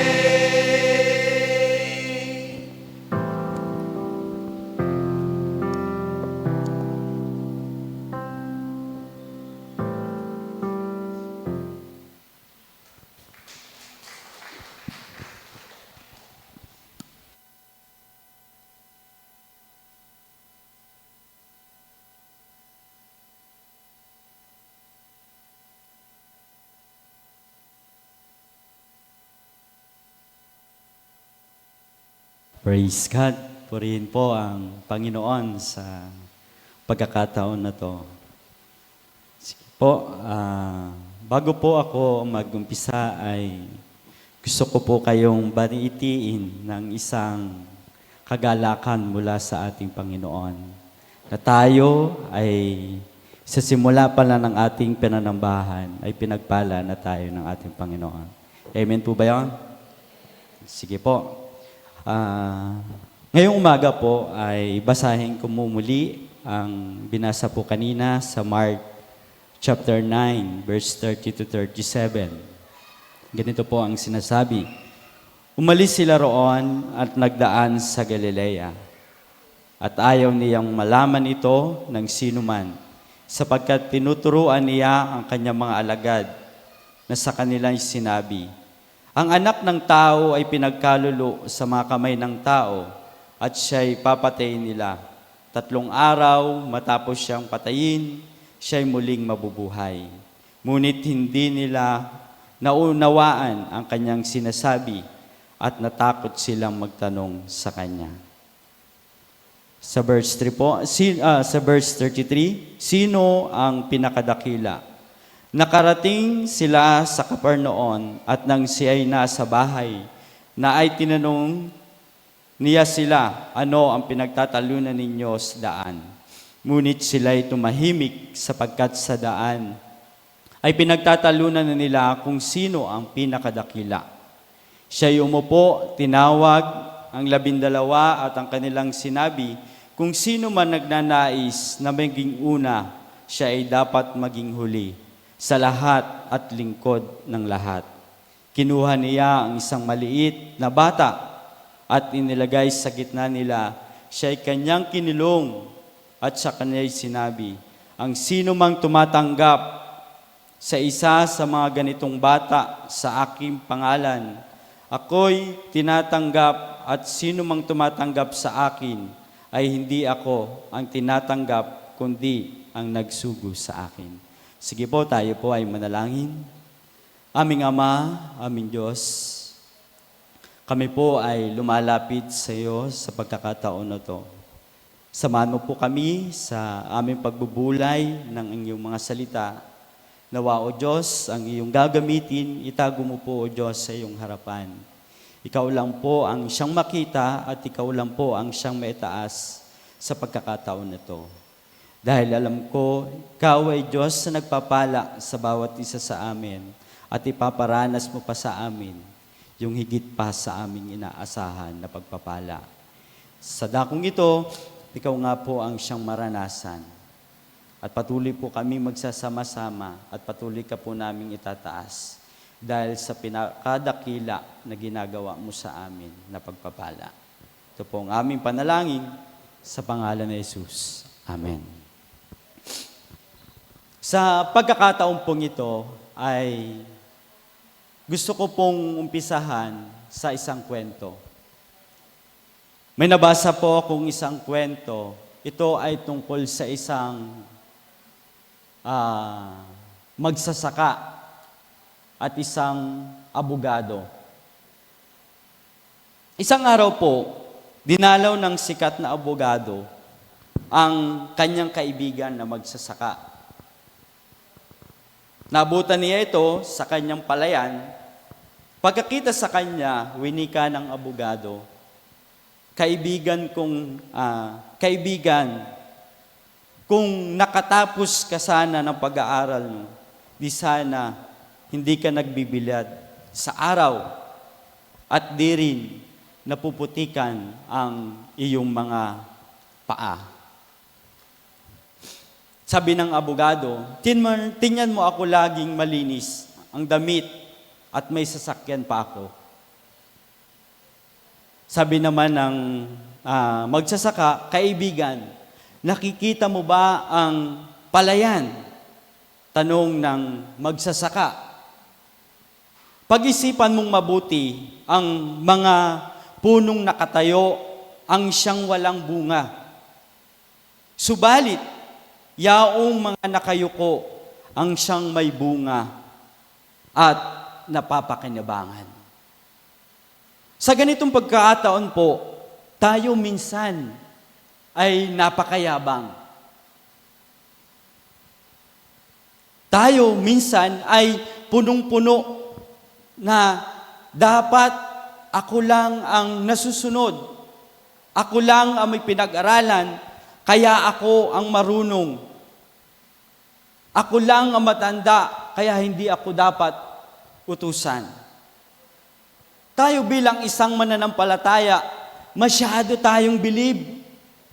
Praise God. Purihin po ang Panginoon sa pagkakataon na to. Sige po, bago po ako mag-umpisa ay gusto ko po kayong banitiin ng isang kagalakan mula sa ating Panginoon. Na tayo ay sa simula pa lang ng ating pinanambahan ay pinagpala na tayo ng ating Panginoon. Amen po ba yun? Sige po. Ngayong umaga po ay basahin ko muli ang binasa po kanina sa Mark chapter 9, verse 30 to 37. Ganito po ang sinasabi. Umalis sila roon at nagdaan sa Galilea. At ayaw niyang malaman ito ng sino man, sapagkat tinuturuan niya ang kanyang mga alagad na sa kanilang sinabi, ang anak ng tao ay pinagkalulo sa mga kamay ng tao at siya'y papatayin nila. 3 araw matapos siyang patayin, siya'y muling mabubuhay. Ngunit hindi nila naunawaan ang kanyang sinasabi at natakot silang magtanong sa kanya. Sa verse 3 po, sa verse 33, sino ang pinakadakila? Nakarating sila sa Capernaum at nang siya ay nasa bahay, na ay tinanong niya sila, ano ang pinagtatalunan ninyo sa daan? Ngunit sila ay tumahimik sapagkat sa daan ay pinagtatalunan na nila kung sino ang pinakadakila. Siya ay umupo, tinawag ang 12 at ang kanilang sinabi, kung sino man nagnanais na maging una, siya ay dapat maging huli sa lahat at lingkod ng lahat. Kinuha niya ang isang maliit na bata at inilagay sa gitna nila. Siya ay kanyang kinilong at sa kanya'y sinabi, ang sino mang tumatanggap sa isa sa mga ganitong bata sa aking pangalan, ako'y tinatanggap at sino mang tumatanggap sa akin ay hindi ako ang tinatanggap kundi ang nagsugo sa akin. Sige po, tayo po ay manalangin. Aming Ama, aming Diyos, kami po ay lumalapit sa iyo sa pagkakataon na to. Samahan mo po kami sa aming pagbubulay ng iyong mga salita. Nawa, O Diyos, ang iyong gagamitin, itago mo po, O Diyos, sa iyong harapan. Ikaw lang po ang siyang makita at ikaw lang po ang siyang maitaas sa pagkakataon na to. Dahil alam ko, ikaw ay Diyos na nagpapala sa bawat isa sa amin at ipaparanas mo pa sa amin yung higit pa sa aming inaasahan na pagpapala. Sa dakong ito, ikaw nga po ang siyang maranasan. At patuloy po kami magsasama-sama at patuloy ka po naming itataas dahil sa pinakadakila na ginagawa mo sa amin na pagpapala. Ito po ang aming panalangin sa pangalan ni Jesus. Amen. Sa pagkakataon pong ito ay gusto ko pong umpisahan sa isang kwento. May nabasa po akong isang kwento. Ito ay tungkol sa isang magsasaka at isang abogado. Isang araw po, dinalaw ng sikat na abogado ang kanyang kaibigan na magsasaka. Nabutan niya ito sa kanyang palayan. Pagkakita sa kanya, winika ng abogado, kaibigan, kung nakatapos ka sana ng pag-aaral mo, di sana hindi ka nagbibilad sa araw at di rin napuputikan ang iyong mga paa. Sabi ng abogado, tingnan mo ako laging malinis, ang damit, at may sasakyan pa ako. Sabi naman ng magsasaka, kaibigan, nakikita mo ba ang palayan? Tanong ng magsasaka. Pag-isipan mong mabuti ang mga punong nakatayo, ang siyang walang bunga. Subalit, yaong mga nakayuko, ang siyang may bunga at napapakinabangan. Sa ganitong pagkakataon po, tayo minsan ay napakayabang. Tayo minsan ay punong-puno na dapat ako lang ang nasusunod. Ako lang ang may pinag-aralan, kaya ako ang marunong. Ako lang ang matanda, kaya hindi ako dapat utusan. Tayo bilang isang mananampalataya, masyado tayong bilib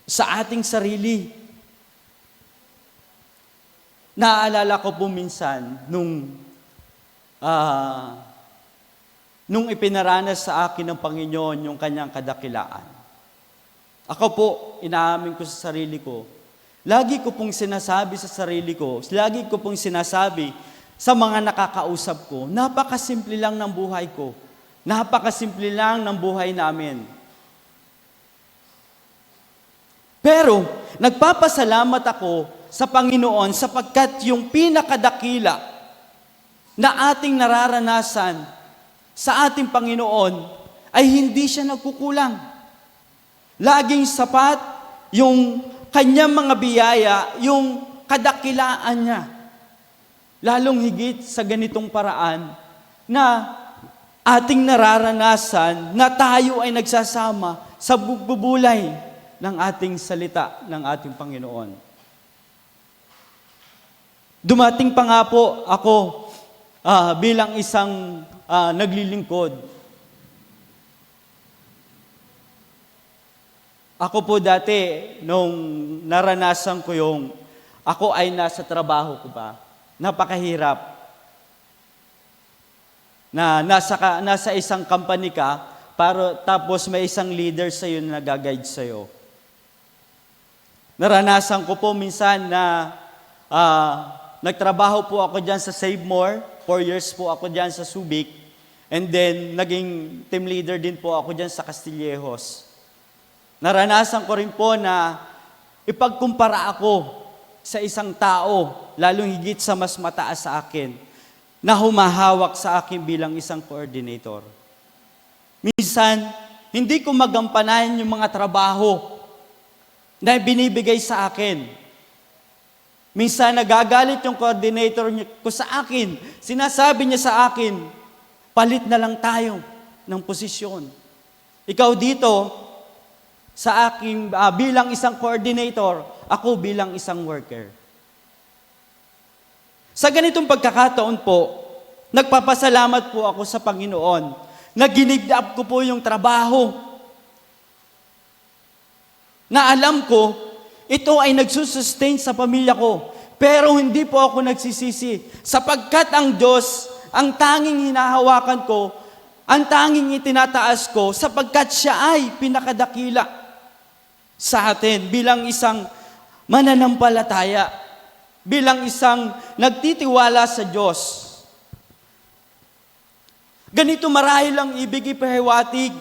sa ating sarili. Naaalala ko po minsan nung ipinaranas sa akin ng Panginoon yung kanyang kadakilaan. Ako po, inaamin ko sa sarili ko, lagi ko pong sinasabi sa sarili ko, lagi ko pong sinasabi sa mga nakakausap ko, napakasimple lang ng buhay ko. Napakasimple lang ng buhay namin. Pero, nagpapasalamat ako sa Panginoon sapagkat yung pinakadakila na ating nararanasan sa ating Panginoon ay hindi siya nagkukulang. Laging sapat yung kanyang mga biyaya, yung kadakilaan niya. Lalong higit sa ganitong paraan na ating nararanasan na tayo ay nagsasama sa bugbubulay ng ating salita ng ating Panginoon. Dumating pa nga po ako bilang isang naglilingkod. Ako po dati, nung naranasan ko yung ako ay nasa trabaho ko pa, napakahirap. Na nasa isang company ka, tapos may isang leader sa'yo na nag-guide sa'yo. Naranasan ko po minsan na nagtrabaho po ako dyan sa Save More, 4 years po ako dyan sa Subic, and then naging team leader din po ako dyan sa Castillejos. Naranasan ko rin po na ipagkumpara ako sa isang tao, lalong higit sa mas mataas sa akin, na humahawak sa akin bilang isang coordinator. Minsan, hindi ko magampanan yung mga trabaho na binibigay sa akin. Minsan, nagagalit yung coordinator ko sa akin. Sinasabi niya sa akin, palit na lang tayo ng posisyon. Ikaw dito, sa aking bilang isang coordinator, ako bilang isang worker. Sa ganitong pagkakataon po, nagpapasalamat po ako sa Panginoon na ginigdap ko po yung trabaho na alam ko, ito ay nagsusustain sa pamilya ko. Pero hindi po ako nagsisisi sapagkat ang Diyos, ang tanging hinahawakan ko, ang tanging itinataas ko sapagkat siya ay pinakadakila sa atin bilang isang mananampalataya, bilang isang nagtitiwala sa Diyos. Ganito marahil ang ibig ipahiwatig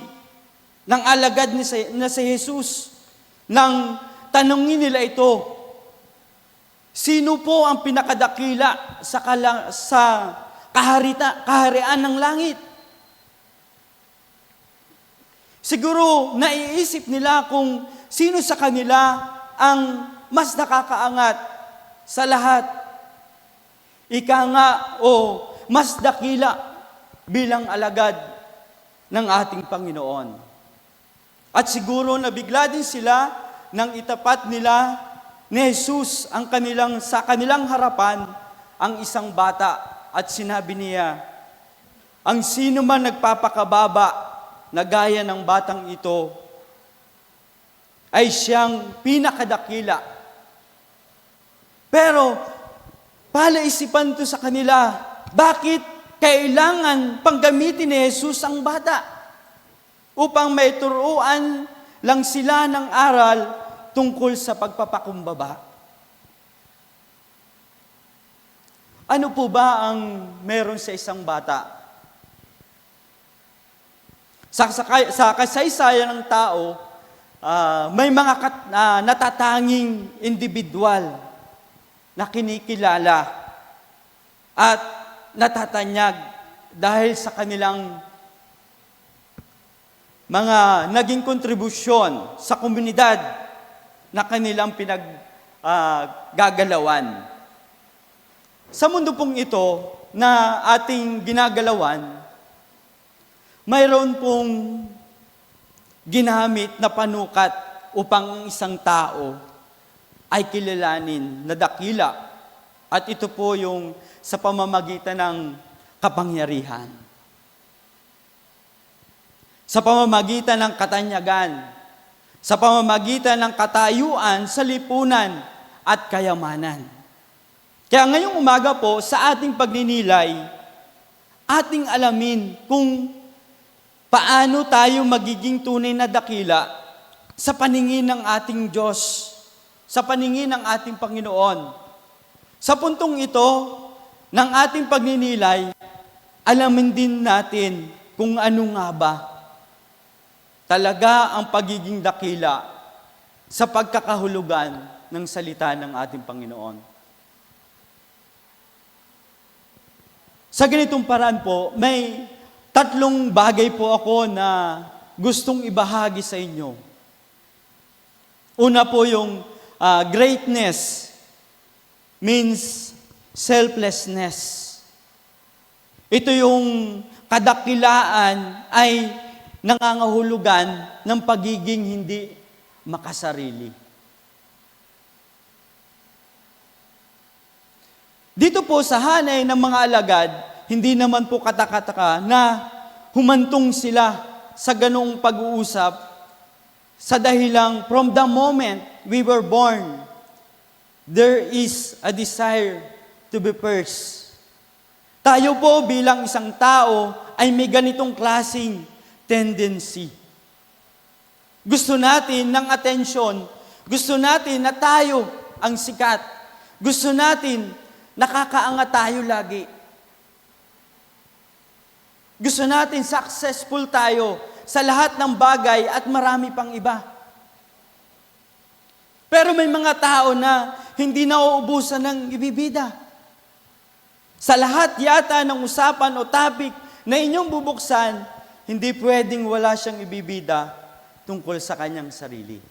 ng alagad na si Jesus nang tanungin nila ito, sino po ang pinakadakila sa kaharian ng langit? Siguro naiisip nila kung sino sa kanila ang mas nakakaangat sa lahat. Ika nga o mas dakila bilang alagad ng ating Panginoon. At siguro nabigla din sila nang itapat nila ni Jesus sa kanilang harapan ang isang bata at sinabi niya, ang sino man nagpapakababa na gaya ng batang ito ay siyang pinakadakila Pero, palaisipan to sa kanila, bakit kailangan panggamitin ni Jesus ang bata? Upang may turuan lang sila ng aral tungkol sa pagpapakumbaba. Ano po ba ang meron sa isang bata? Sa kasaysayan ng tao, may mga natatanging individual na kinikilala at natatanyag dahil sa kanilang mga naging kontribusyon sa komunidad na kanilang gagalawan. Sa mundo pong ito na ating ginagalawan, mayroon pong ginamit na panukat upang ang isang tao ay kilalanin na dakila. At ito po yung sa pamamagitan ng kapangyarihan. Sa pamamagitan ng katanyagan. Sa pamamagitan ng katayuan sa lipunan at kayamanan. Kaya ngayong umaga po, sa ating pagninilay, ating alamin kung paano tayo magiging tunay na dakila sa paningin ng ating Diyos, sa paningin ng ating Panginoon. Sa puntong ito ng ating pagninilay, alamin din natin kung ano nga ba talaga ang pagiging dakila sa pagkakahulugan ng salita ng ating Panginoon. Sa ganitong paraan po, may 3 bagay po ako na gustong ibahagi sa inyo. Una po yung greatness means selflessness. Ito yung kadakilaan ay nangangahulugan ng pagiging hindi makasarili. Dito po sa hanay ng mga alagad, hindi naman po katakataka na humantong sila sa ganong pag-uusap sa dahilang from the moment we were born, there is a desire to be first. Tayo po bilang isang tao ay may ganitong klaseng tendency. Gusto natin ng atensyon. Gusto natin na tayo ang sikat. Gusto natin nakakaangat tayo lagi. Gusto natin successful tayo sa lahat ng bagay at marami pang iba. Pero may mga tao na hindi nauubusan ng ibibida. Sa lahat yata ng usapan o topic na inyong bubuksan, hindi pwedeng wala siyang ibibida tungkol sa kanyang sarili.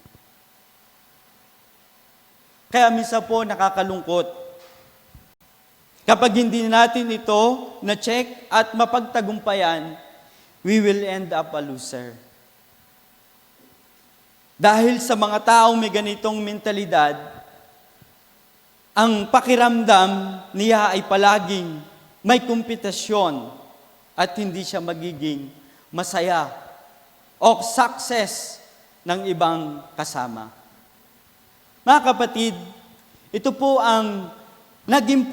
Kaya minsan po nakakalungkot. Kapag hindi natin ito na-check at mapagtagumpayan, we will end up a loser. Dahil sa mga taong may ganitong mentalidad, ang pakiramdam niya ay palaging may kompetisyon at hindi siya magiging masaya o success ng ibang kasama. Mga kapatid, ito po ang naging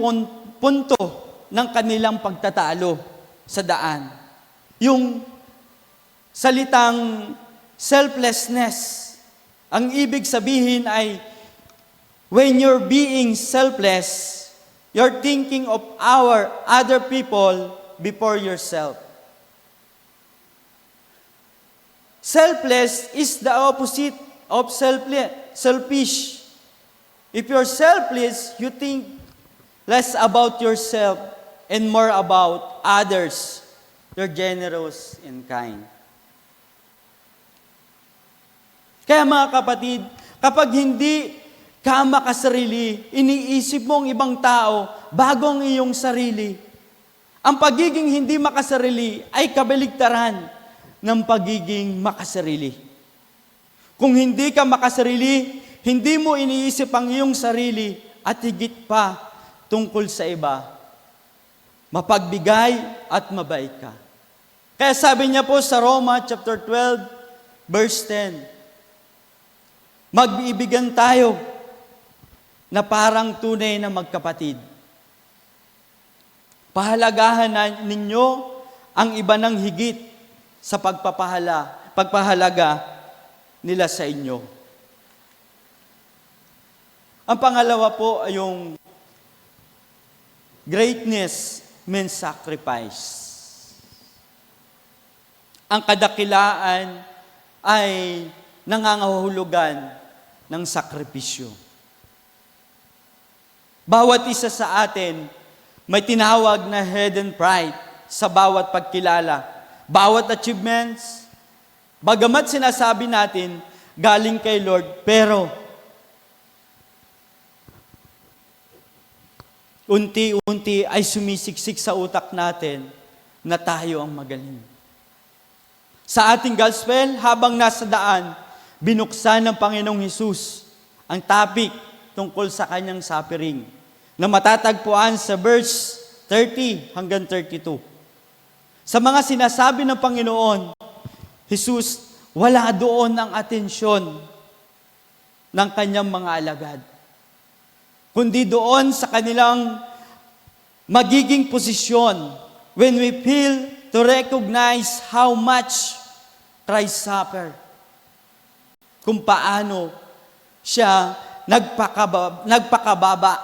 punto ng kanilang pagtatalo sa daan. Yung salitang selflessness, ang ibig sabihin ay when you're being selfless, you're thinking of other people before yourself. Selfless is the opposite of selfish. If you're selfless, you think less about yourself and more about others. You're generous and kind. Kaya mga kapatid, kapag hindi ka makasarili, iniisip mo ang ibang tao bago ang iyong sarili, ang pagiging hindi makasarili ay kabaligtaran ng pagiging makasarili. Kung hindi ka makasarili, hindi mo iniisip ang iyong sarili at higit pa tungkol sa iba. Mapagbigay at mabait ka. Kaya sabi niya po sa Roma chapter 12, verse 10, magbibigan tayo na parang tunay na magkapatid. Pahalagahan ninyo ang iba ng higit sa pagpapahalaga nila sa inyo. Ang pangalawa po ay yung greatness means sacrifice. Ang kadakilaan ay nangangahulugan ng sakripisyo. Bawat isa sa atin may tinawag na hidden pride sa bawat pagkilala, bawat achievements. Bagamat sinasabi natin, galing kay Lord, pero unti-unti ay sumisiksik sa utak natin na tayo ang magaling. Sa ating gospel, habang nasa daan, binuksan ng Panginoong Hesus ang topic tungkol sa kanyang suffering na matatagpuan sa verse 30 hanggang 32. Sa mga sinasabi ng Panginoon, Jesus, wala doon ang atensyon ng kanyang mga alagad, kundi doon sa kanilang magiging posisyon when we feel to recognize how much Christ suffered. Kung paano siya nagpakababa.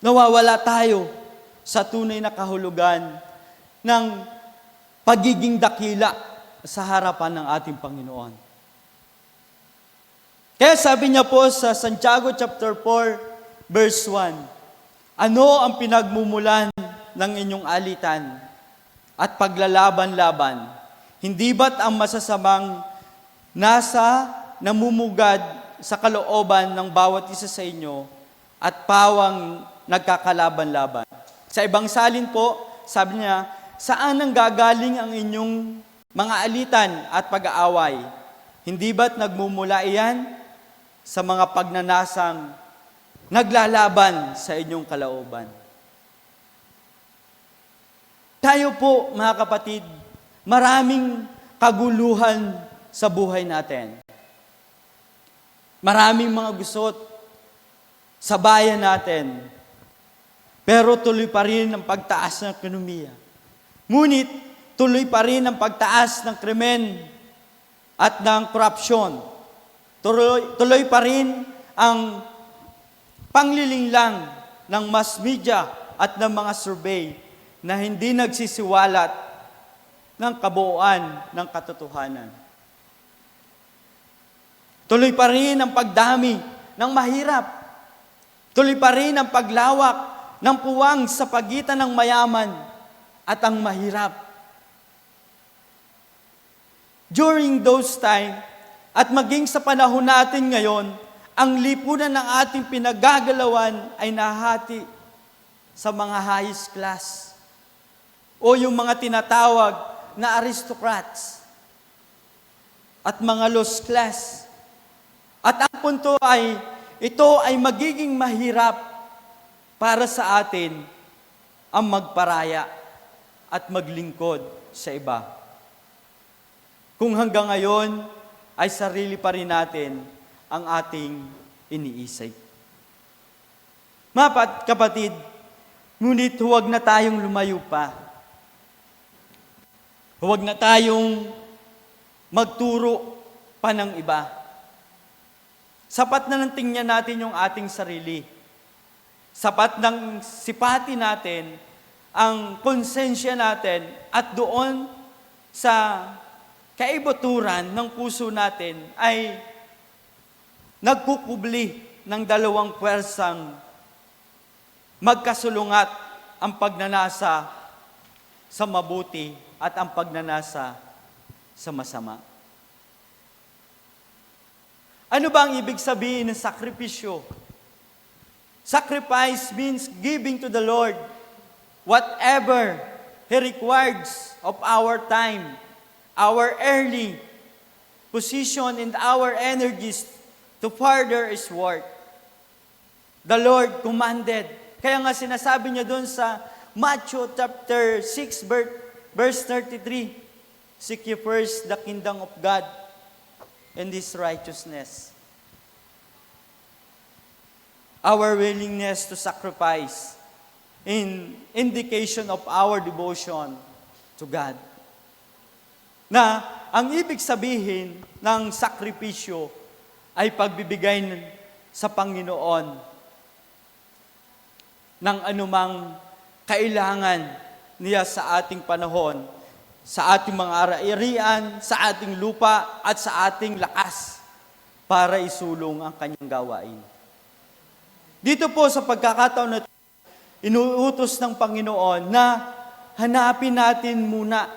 Nawawala tayo sa tunay na kahulugan ng pagiging dakila sa harapan ng ating Panginoon. Kaya sabi niya po sa Santiago chapter 4, verse 1, ano ang pinagmumulan ng inyong alitan at paglalaban-laban? Hindi ba't ang masasamang nasa namumugad sa kalooban ng bawat isa sa inyo at pawang nagkakalaban-laban? Sa ibang salin po, sabi niya, saan ang gagaling ang inyong mga alitan at pag-aaway? Hindi ba't nagmumula iyan sa mga pagnanasang naglalaban sa inyong kalooban? Tayo po, mga kapatid, maraming kaguluhan sa buhay natin. Maraming mga gusot sa bayan natin, pero tuloy pa rin ang pagtaas ng ekonomiya. Ngunit, tuloy pa rin ang pagtaas ng krimen at ng korupsyon. Tuloy pa rin ang panglilinglang ng mass media at ng mga survey na hindi nagsisiwalat ng kabuuan ng katotohanan. Tuloy pa rin ang pagdami ng mahirap. Tuloy pa rin ang paglawak ng puwang sa pagitan ng mayaman at ang mahirap. During those time, at maging sa panahon natin ngayon, ang lipunan ng ating pinagagalawan ay nahati sa mga highest class o yung mga tinatawag na aristocrats at mga lost class. At ang punto ay, ito ay magiging mahirap para sa atin ang magparaya at maglingkod sa iba. Kung hanggang ngayon ay sarili pa rin natin ang ating iniisip. Mga kapatid, ngunit huwag na tayong lumayo pa. Huwag na tayong magturo pa ng iba. Sapat na nang tingnan natin yung ating sarili. Sapat nang sipati natin ang konsensya natin at doon sa kaibuturan ng puso natin ay nagkukubli ng dalawang pwersang magkasulungat ang pagnanasa sa mabuti at ang pagnanasa sa masama. Ano ba ang ibig sabihin ng sakripisyo? Sacrifice means giving to the Lord whatever He requires of our time, our early position, and our energies to further His work. The Lord commanded. Kaya nga sinasabi niya doon sa Matthew chapter 6, verse 33, seek ye first the kingdom of God and His righteousness. our willingness to sacrifice in indication of our devotion to God. Na ang ibig sabihin ng sakripisyo ay pagbibigay sa Panginoon ng anumang kailangan niya sa ating panahon, sa ating mga ari-arian, sa ating lupa, at sa ating lakas para isulong ang kanyang gawain. Dito po sa pagkakataon na inuutos ng Panginoon na hanapin natin muna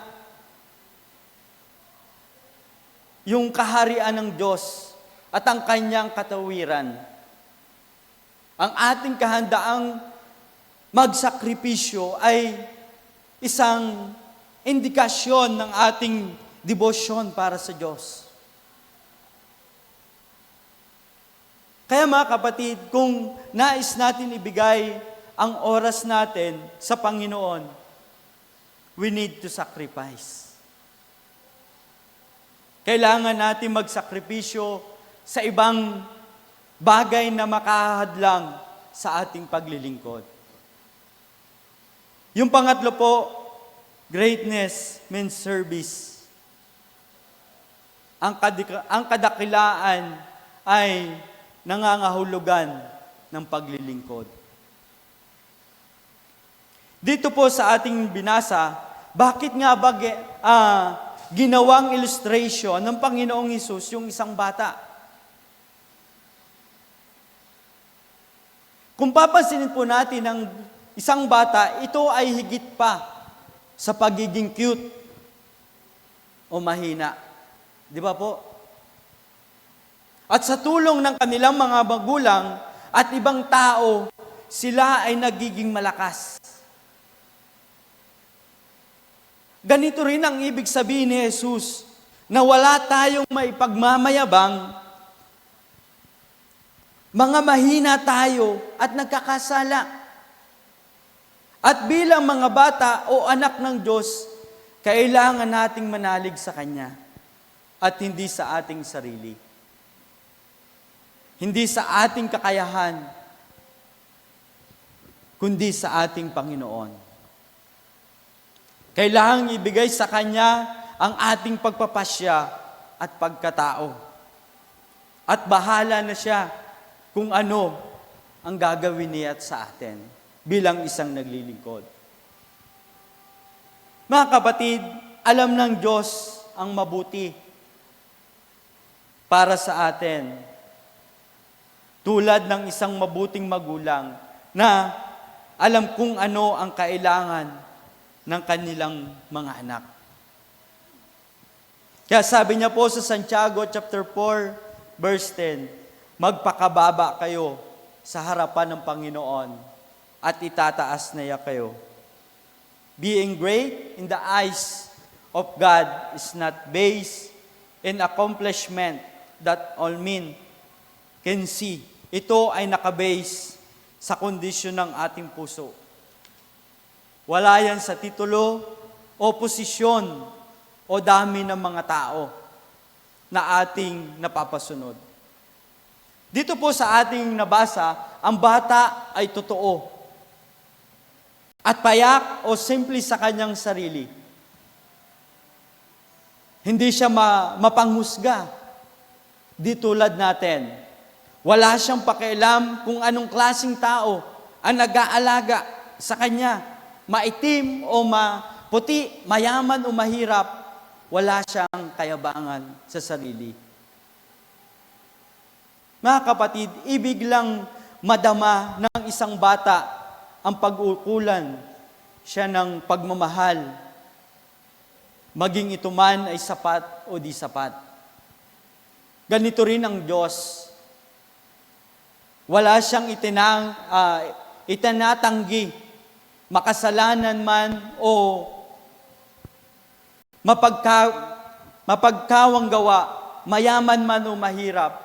yung kaharian ng Diyos at ang kanyang katawiran. Ang ating kahandaang magsakripisyo ay isang indikasyon ng ating debosyon para sa Diyos. Kaya mga kapatid, kung nais natin ibigay ang oras natin sa Panginoon, we need to sacrifice. Kailangan natin magsakripisyo sa ibang bagay na makahadlang sa ating paglilingkod. Yung pangatlo po, greatness means service. Ang kadakilaan ay nangangahulugan ng paglilingkod. Dito po sa ating binasa, bakit nga ba ginawang illustration ng Panginoong Hesus yung isang bata? Kung papansinin po natin ang isang bata, ito ay higit pa sa pagiging cute o mahina. Di ba po? At sa tulong ng kanilang mga magulang at ibang tao, sila ay nagiging malakas. Ganito rin ang ibig sabihin ni Jesus, na wala tayong maipagmamayabang, mga mahina tayo at nagkakasala. At bilang mga bata o anak ng Diyos, kailangan nating manalig sa Kanya at hindi sa ating sarili. Hindi sa ating kakayahan, kundi sa ating Panginoon. Kailangang ibigay sa Kanya ang ating pagpapasya at pagkatao. At bahala na siya kung ano ang gagawin niya sa atin bilang isang naglilingkod. Mga kapatid, alam ng Diyos ang mabuti para sa atin. Tulad ng isang mabuting magulang na alam kung ano ang kailangan ng kanilang mga anak. Kaya sabi niya po sa Santiago chapter 4, verse 10, magpakababa kayo sa harapan ng Panginoon at itataas na niya kayo. Being great in the eyes of God is not based in accomplishment that all men can see. Ito ay nakabase sa kondisyon ng ating puso. Wala yan sa titulo o posisyon o dami ng mga tao na ating napapasunod. Dito po sa ating nabasa, ang bata ay totoo at payak o simple sa kanyang sarili. Hindi siya mapanghusga. Di tulad natin. Wala siyang pakialam kung anong klaseng tao ang nag-aalaga sa kanya. Maitim o maputi, mayaman o mahirap, wala siyang kayabangan sa sarili. Mga kapatid, ibig lang madama ng isang bata ang pag-ukulan siya ng pagmamahal, maging ito man ay sapat o di sapat. Ganito rin ang Diyos. Wala siyang itinatanggi, makasalanan man o mapagkawang gawa, mayaman man o mahirap.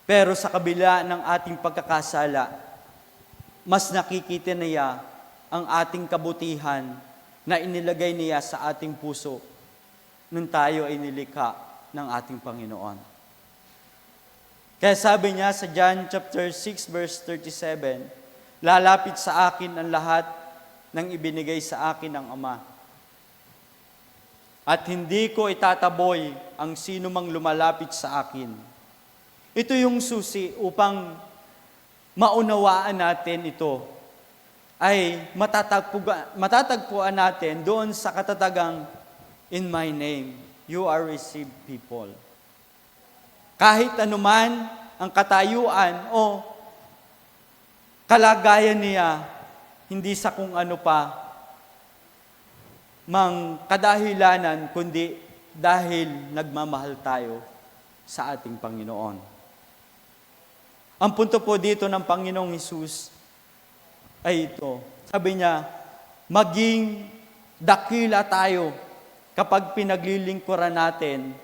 Pero sa kabila ng ating pagkakasala, mas nakikita niya ang ating kabutihan na inilagay niya sa ating puso nung tayo ay nilikha ng ating Panginoon. Kaya sabi niya sa John chapter 6 verse 37, lalapit sa akin ang lahat ng ibinigay sa akin ng Ama. At hindi ko itataboy ang sino mang lumalapit sa akin. Ito yung susi upang maunawaan natin ito, ay matatagpuan natin doon sa katatagang, in my name, you are received people. Kahit anuman ang katayuan o kalagayan niya, hindi sa kung ano pa mang kadahilanan, kundi dahil nagmamahal tayo sa ating Panginoon. Ang punto po dito ng Panginoong Hesus ay ito. Sabi niya, maging dakila tayo kapag pinaglilingkuran natin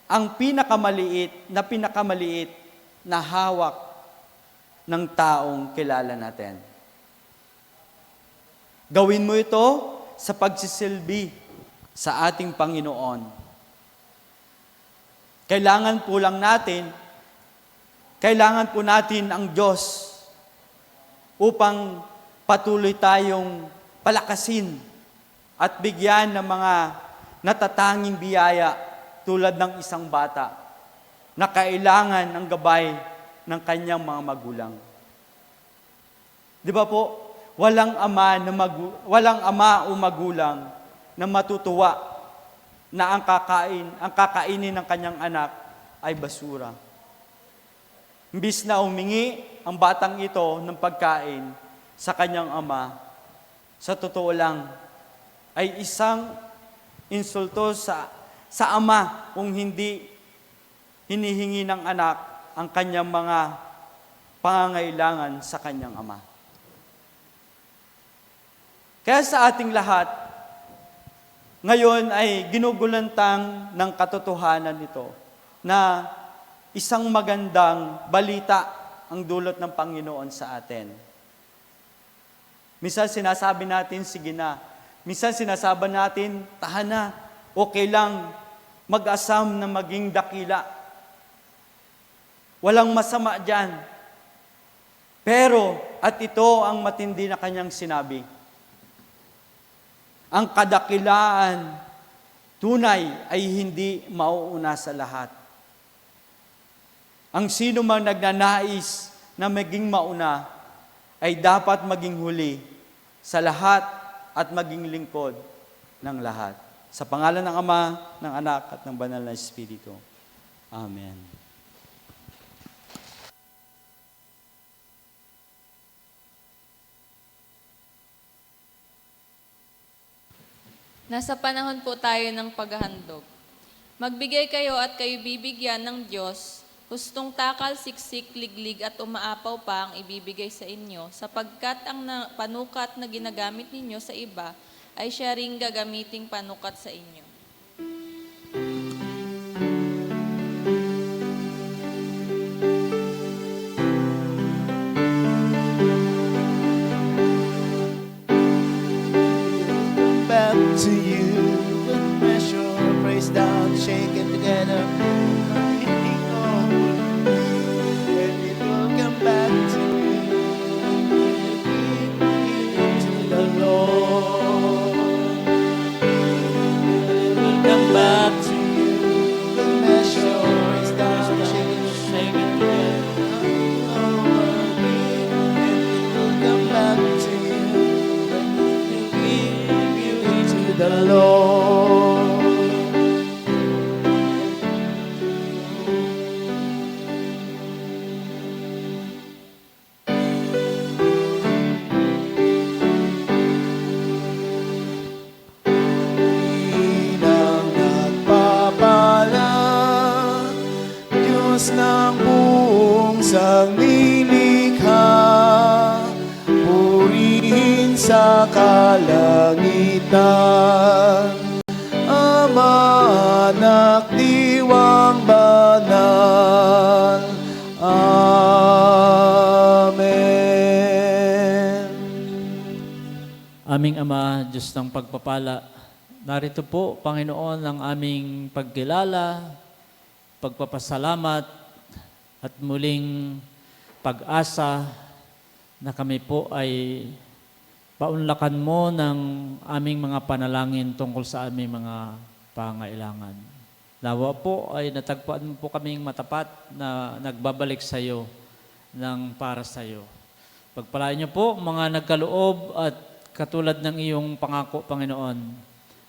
ang pinakamaliit na hawak ng taong kilala natin. Gawin mo ito sa pagsisilbi sa ating Panginoon. Kailangan po natin ang Diyos upang patuloy tayong palakasin at bigyan ng mga natatanging biyaya tulad ng isang bata na kailangan ng gabay ng kanyang mga magulang. Di ba po? Walang ama o magulang na matutuwa na ang kakainin ng kanyang anak ay basura. Imbis na umingi ang batang ito ng pagkain sa kanyang ama, sa totoo lang, ay isang insulto sa ama kung hindi hinihingi ng anak ang kanyang mga pangangailangan sa kanyang ama. Kaya sa ating lahat, ngayon ay ginugulantang ng katotohanan ito na isang magandang balita ang dulot ng Panginoon sa atin. Minsan sinasabi natin, sige na. Minsan sinasabi natin, tahan na. Okay lang mag-asam na maging dakila. Walang masama dyan. Pero, at ito ang matindi na kanyang sinabi, ang kadakilaan tunay ay hindi mauuna sa lahat. Ang sino mang nagnanais na maging mauna ay dapat maging huli sa lahat at maging lingkod ng lahat. Sa pangalan ng Ama, ng Anak at ng Banal na Espiritu. Amen. Nasa panahon po tayo ng paghahandog. Magbigay kayo at kayo bibigyan ng Diyos, hustong takal, siksik, liglig at umaapaw pa ang ibibigay sa inyo, sapagkat ang panukat na ginagamit ninyo sa iba ay siya ring gagamiting panukat sa inyo. Back to you with measure, praise down, shake it together. And it will come back to you. To the Lord. It will come back to you with measure, praise down, shake it together. And it will come back to you. The Lord. Inang nagpapala, Diyos ng buong sanglilikha, purihin sa kalangitan, Ama, Anak, Diwang Banal. Amen. Aming Ama, Diyos ng pagpapala, narito po, Panginoon, ang aming pagkilala, pagpapasalamat, at muling pag-asa na kami po ay paunlakan mo ng aming mga panalangin tungkol sa aming mga pangailangan. Nawa po ay natagpuan mo po kaming matapat na nagbabalik sa iyo ng para sa iyo. Pagpalain niyo po mga nagkaloob at katulad ng iyong pangako, Panginoon,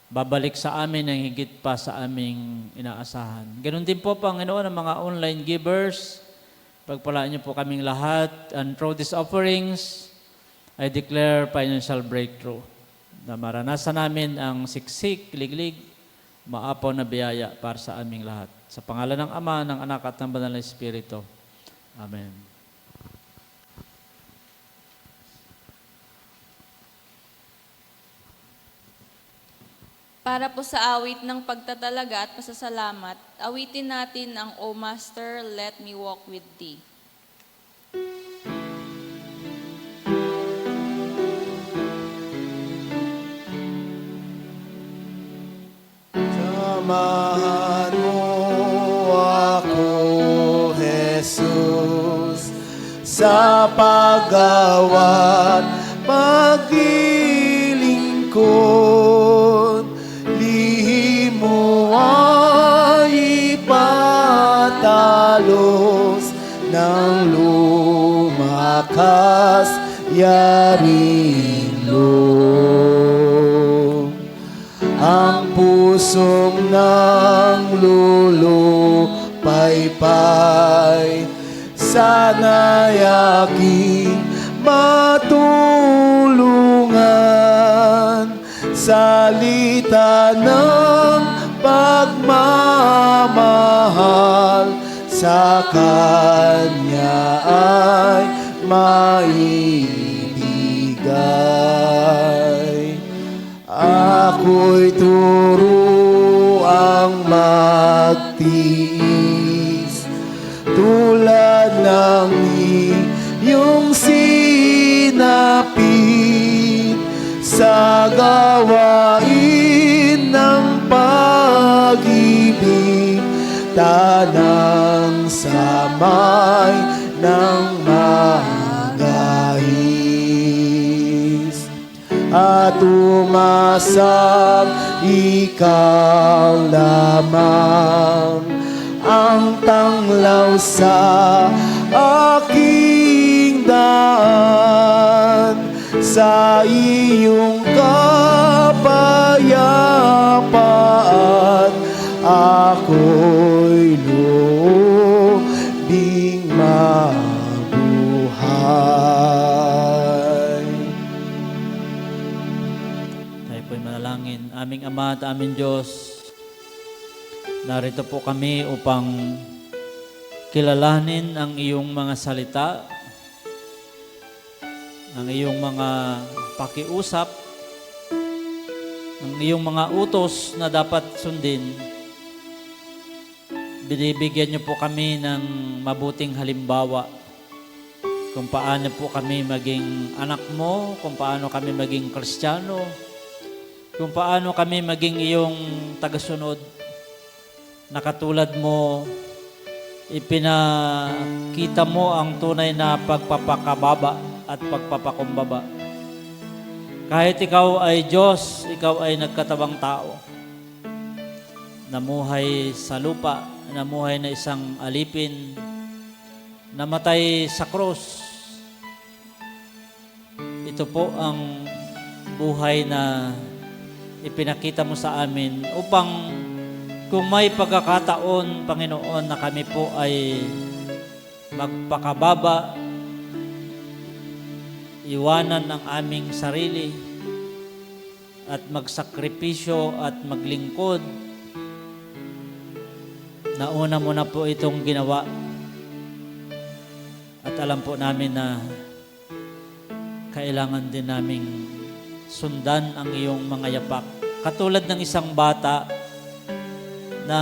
babalik sa amin ang higit pa sa aming inaasahan. Ganon din po, Panginoon, ang mga online givers. Pagpalain niyo po kaming lahat. And through these offerings, I declare financial breakthrough. Na maranasan namin ang siksik, liglig, maapaw na biyaya para sa aming lahat. Sa pangalan ng Ama, ng Anak at ng Banal na Espiritu. Amen. Para po sa awit ng pagtatalaga at pasasalamat, awitin natin ang O Master, Let Me Walk With Thee. Samahan mo ako, Jesus, sa paggawa't paglilingkod. Lihim mo ay ipatalos ng lumakas yaring loob. Ang pusong ng lulupaypay, sana'y aking matulungan. Salita ng pagmamahal, sa Kanya ay maibigay. Ako'y turuang magtiis, tulad ng iyong sinapit, sa gawain ng pag-ibig, tanang samay ng magahis. At umasang ikaw lamang ang tanglaw sa aking daan, sa iyong kapayapaan ako'y lubing mabuhay. Tayo po'y manalangin. Aming Ama at aming Diyos, narito po kami upang kilalanin ang iyong mga salita, ang iyong mga pakiusap, ang iyong mga utos na dapat sundin. Binibigyan niyo po kami ng mabuting halimbawa kung paano po kami maging anak mo, kung paano kami maging Kristiyano, kung paano kami maging iyong tagasunod, na katulad mo, ipinakita mo ang tunay na pagpapakababa at pagpapakumbaba. Kahit ikaw ay Diyos, ikaw ay nagkatabang tao. Namuhay sa lupa, namuhay na isang alipin, namatay sa krus. Ito po ang buhay na ipinakita mo sa amin upang kung may pagkakataon, Panginoon, na kami po ay magpakababa, iwanan ang aming sarili at magsakripisyo at maglingkod. Nauna mo na po itong ginawa at alam po namin na kailangan din naming sundan ang iyong mga yapak. Katulad ng isang bata na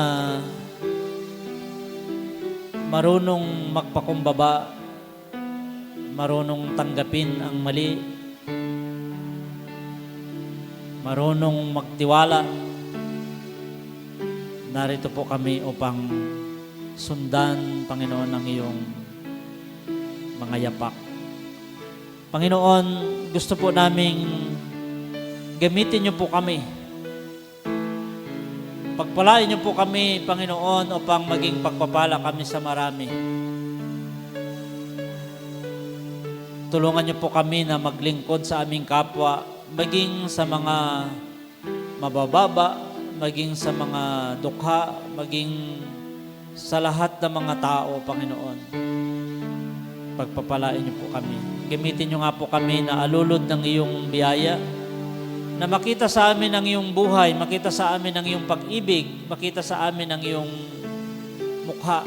marunong magpakumbaba, marunong tanggapin ang mali, marunong magtiwala. Narito po kami upang sundan, Panginoon, ang iyong mga yapak. Panginoon, gusto po naming gamitin niyo po kami. Pagpalain niyo po kami, Panginoon, upang maging pagpapala kami sa marami. Tulungan niyo po kami na maglingkod sa aming kapwa, maging sa mga mabababa, maging sa mga dukha, maging sa lahat ng mga tao, Panginoon. Pagpapalain niyo po kami. Gamitin niyo nga po kami na alulod ng iyong biyaya, na makita sa amin ang iyong buhay, makita sa amin ang iyong pag-ibig, makita sa amin ang iyong mukha.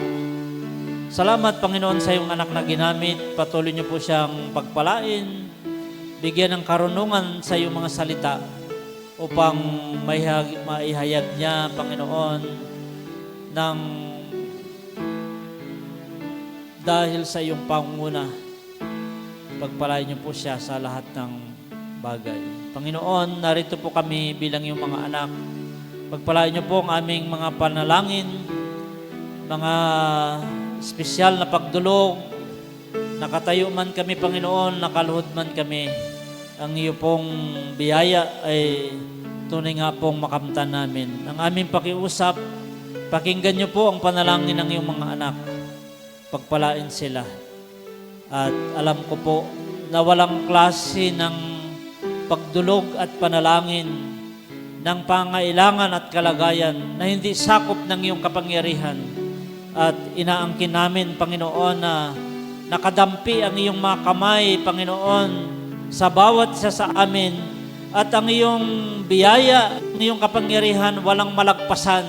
Salamat, Panginoon, sa iyong anak na ginamit. Patuloy niyo po siyang pagpalain, bigyan ng karunungan sa iyong mga salita upang maihayag niya, Panginoon, ng dahil sa iyong pangunguna. Pagpalain niyo po siya sa lahat ng bagay. Panginoon, narito po kami bilang iyong mga anak. Pagpalain niyo po ang aming mga panalangin, mga espesyal na pagdulog, nakatayo man kami, Panginoon, nakaluhod man kami, ang iyo pong biyaya ay tunay nga pong makamtan namin. Ang aming pakiusap, pakinggan niyo po ang panalangin ng iyong mga anak. Pagpalain sila. At alam ko po na walang klase ng pagdulog at panalangin ng pangailangan at kalagayan na hindi sakop ng iyong kapangyarihan. At inaangkin namin, Panginoon, na nakadampi ang iyong mga kamay, Panginoon, sa bawat isa sa amin, at ang iyong biyaya, ang iyong kapangyarihan walang malagpasan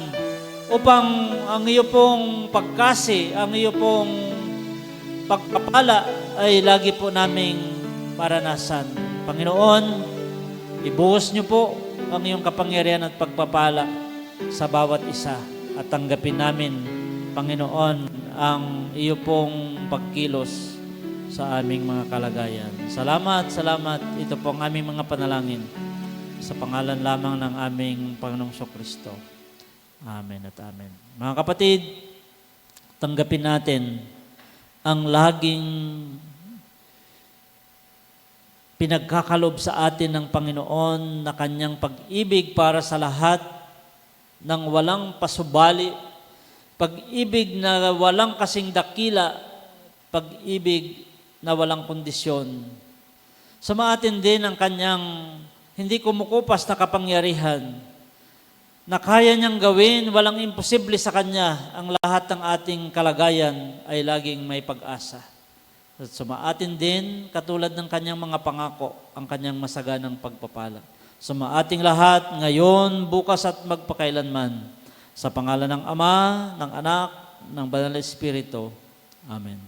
upang ang iyo pong pagkasi, ang iyo pong pagpapala ay lagi po naming maranasan. Panginoon, ibuhos niyo po ang iyong kapangyarihan at pagpapala sa bawat isa at tanggapin namin, Panginoon, ang iyo pong pagkilos sa aming mga kalagayan. Salamat, salamat. Ito po ang aming mga panalangin sa pangalan lamang ng aming Panginoong Kristo. Amen at amen. Mga kapatid, tanggapin natin ang laging pinagkakalob sa atin ng Panginoon na kanyang pag-ibig para sa lahat ng walang pasubali, pag-ibig na walang kasing dakila, pag-ibig na walang kondisyon. Sumaatin din ang kanyang hindi kumukupas na kapangyarihan na kaya niyang gawin, walang imposible sa Kanya. Ang lahat ng ating kalagayan ay laging may pag-asa. At sumaatin din, katulad ng Kanyang mga pangako, ang Kanyang masaganang pagpapala. Sumaating lahat, ngayon, bukas at magpakailanman. Sa pangalan ng Ama, ng Anak, ng Banal na Espiritu. Amen.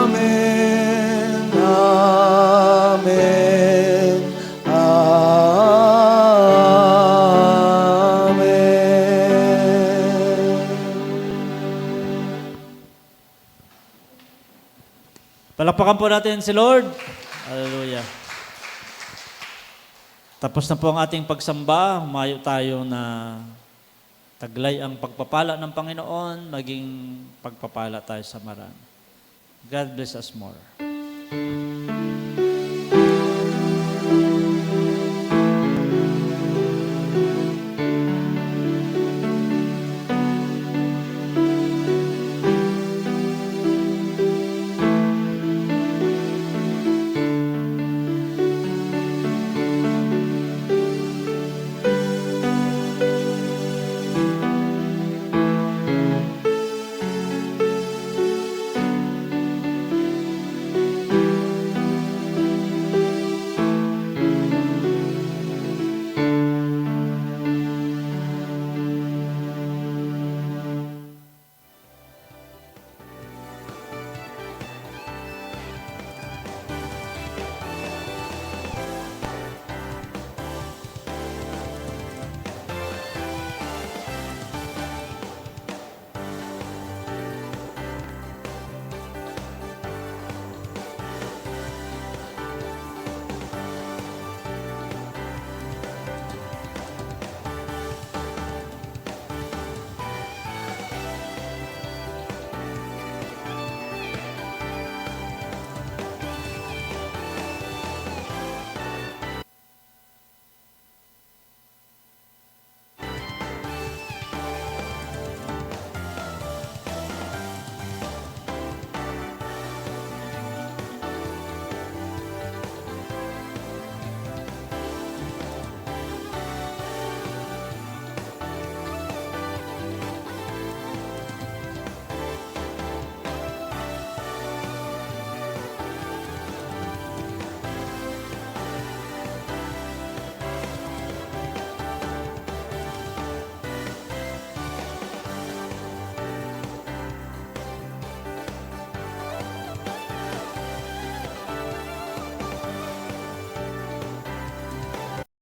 Amen. Amen. Palakpakan po natin si Lord. Hallelujah. Tapos na po ang ating pagsamba. Humayo tayo na taglay ang pagpapala ng Panginoon, maging pagpapala tayo sa marami. God bless us more.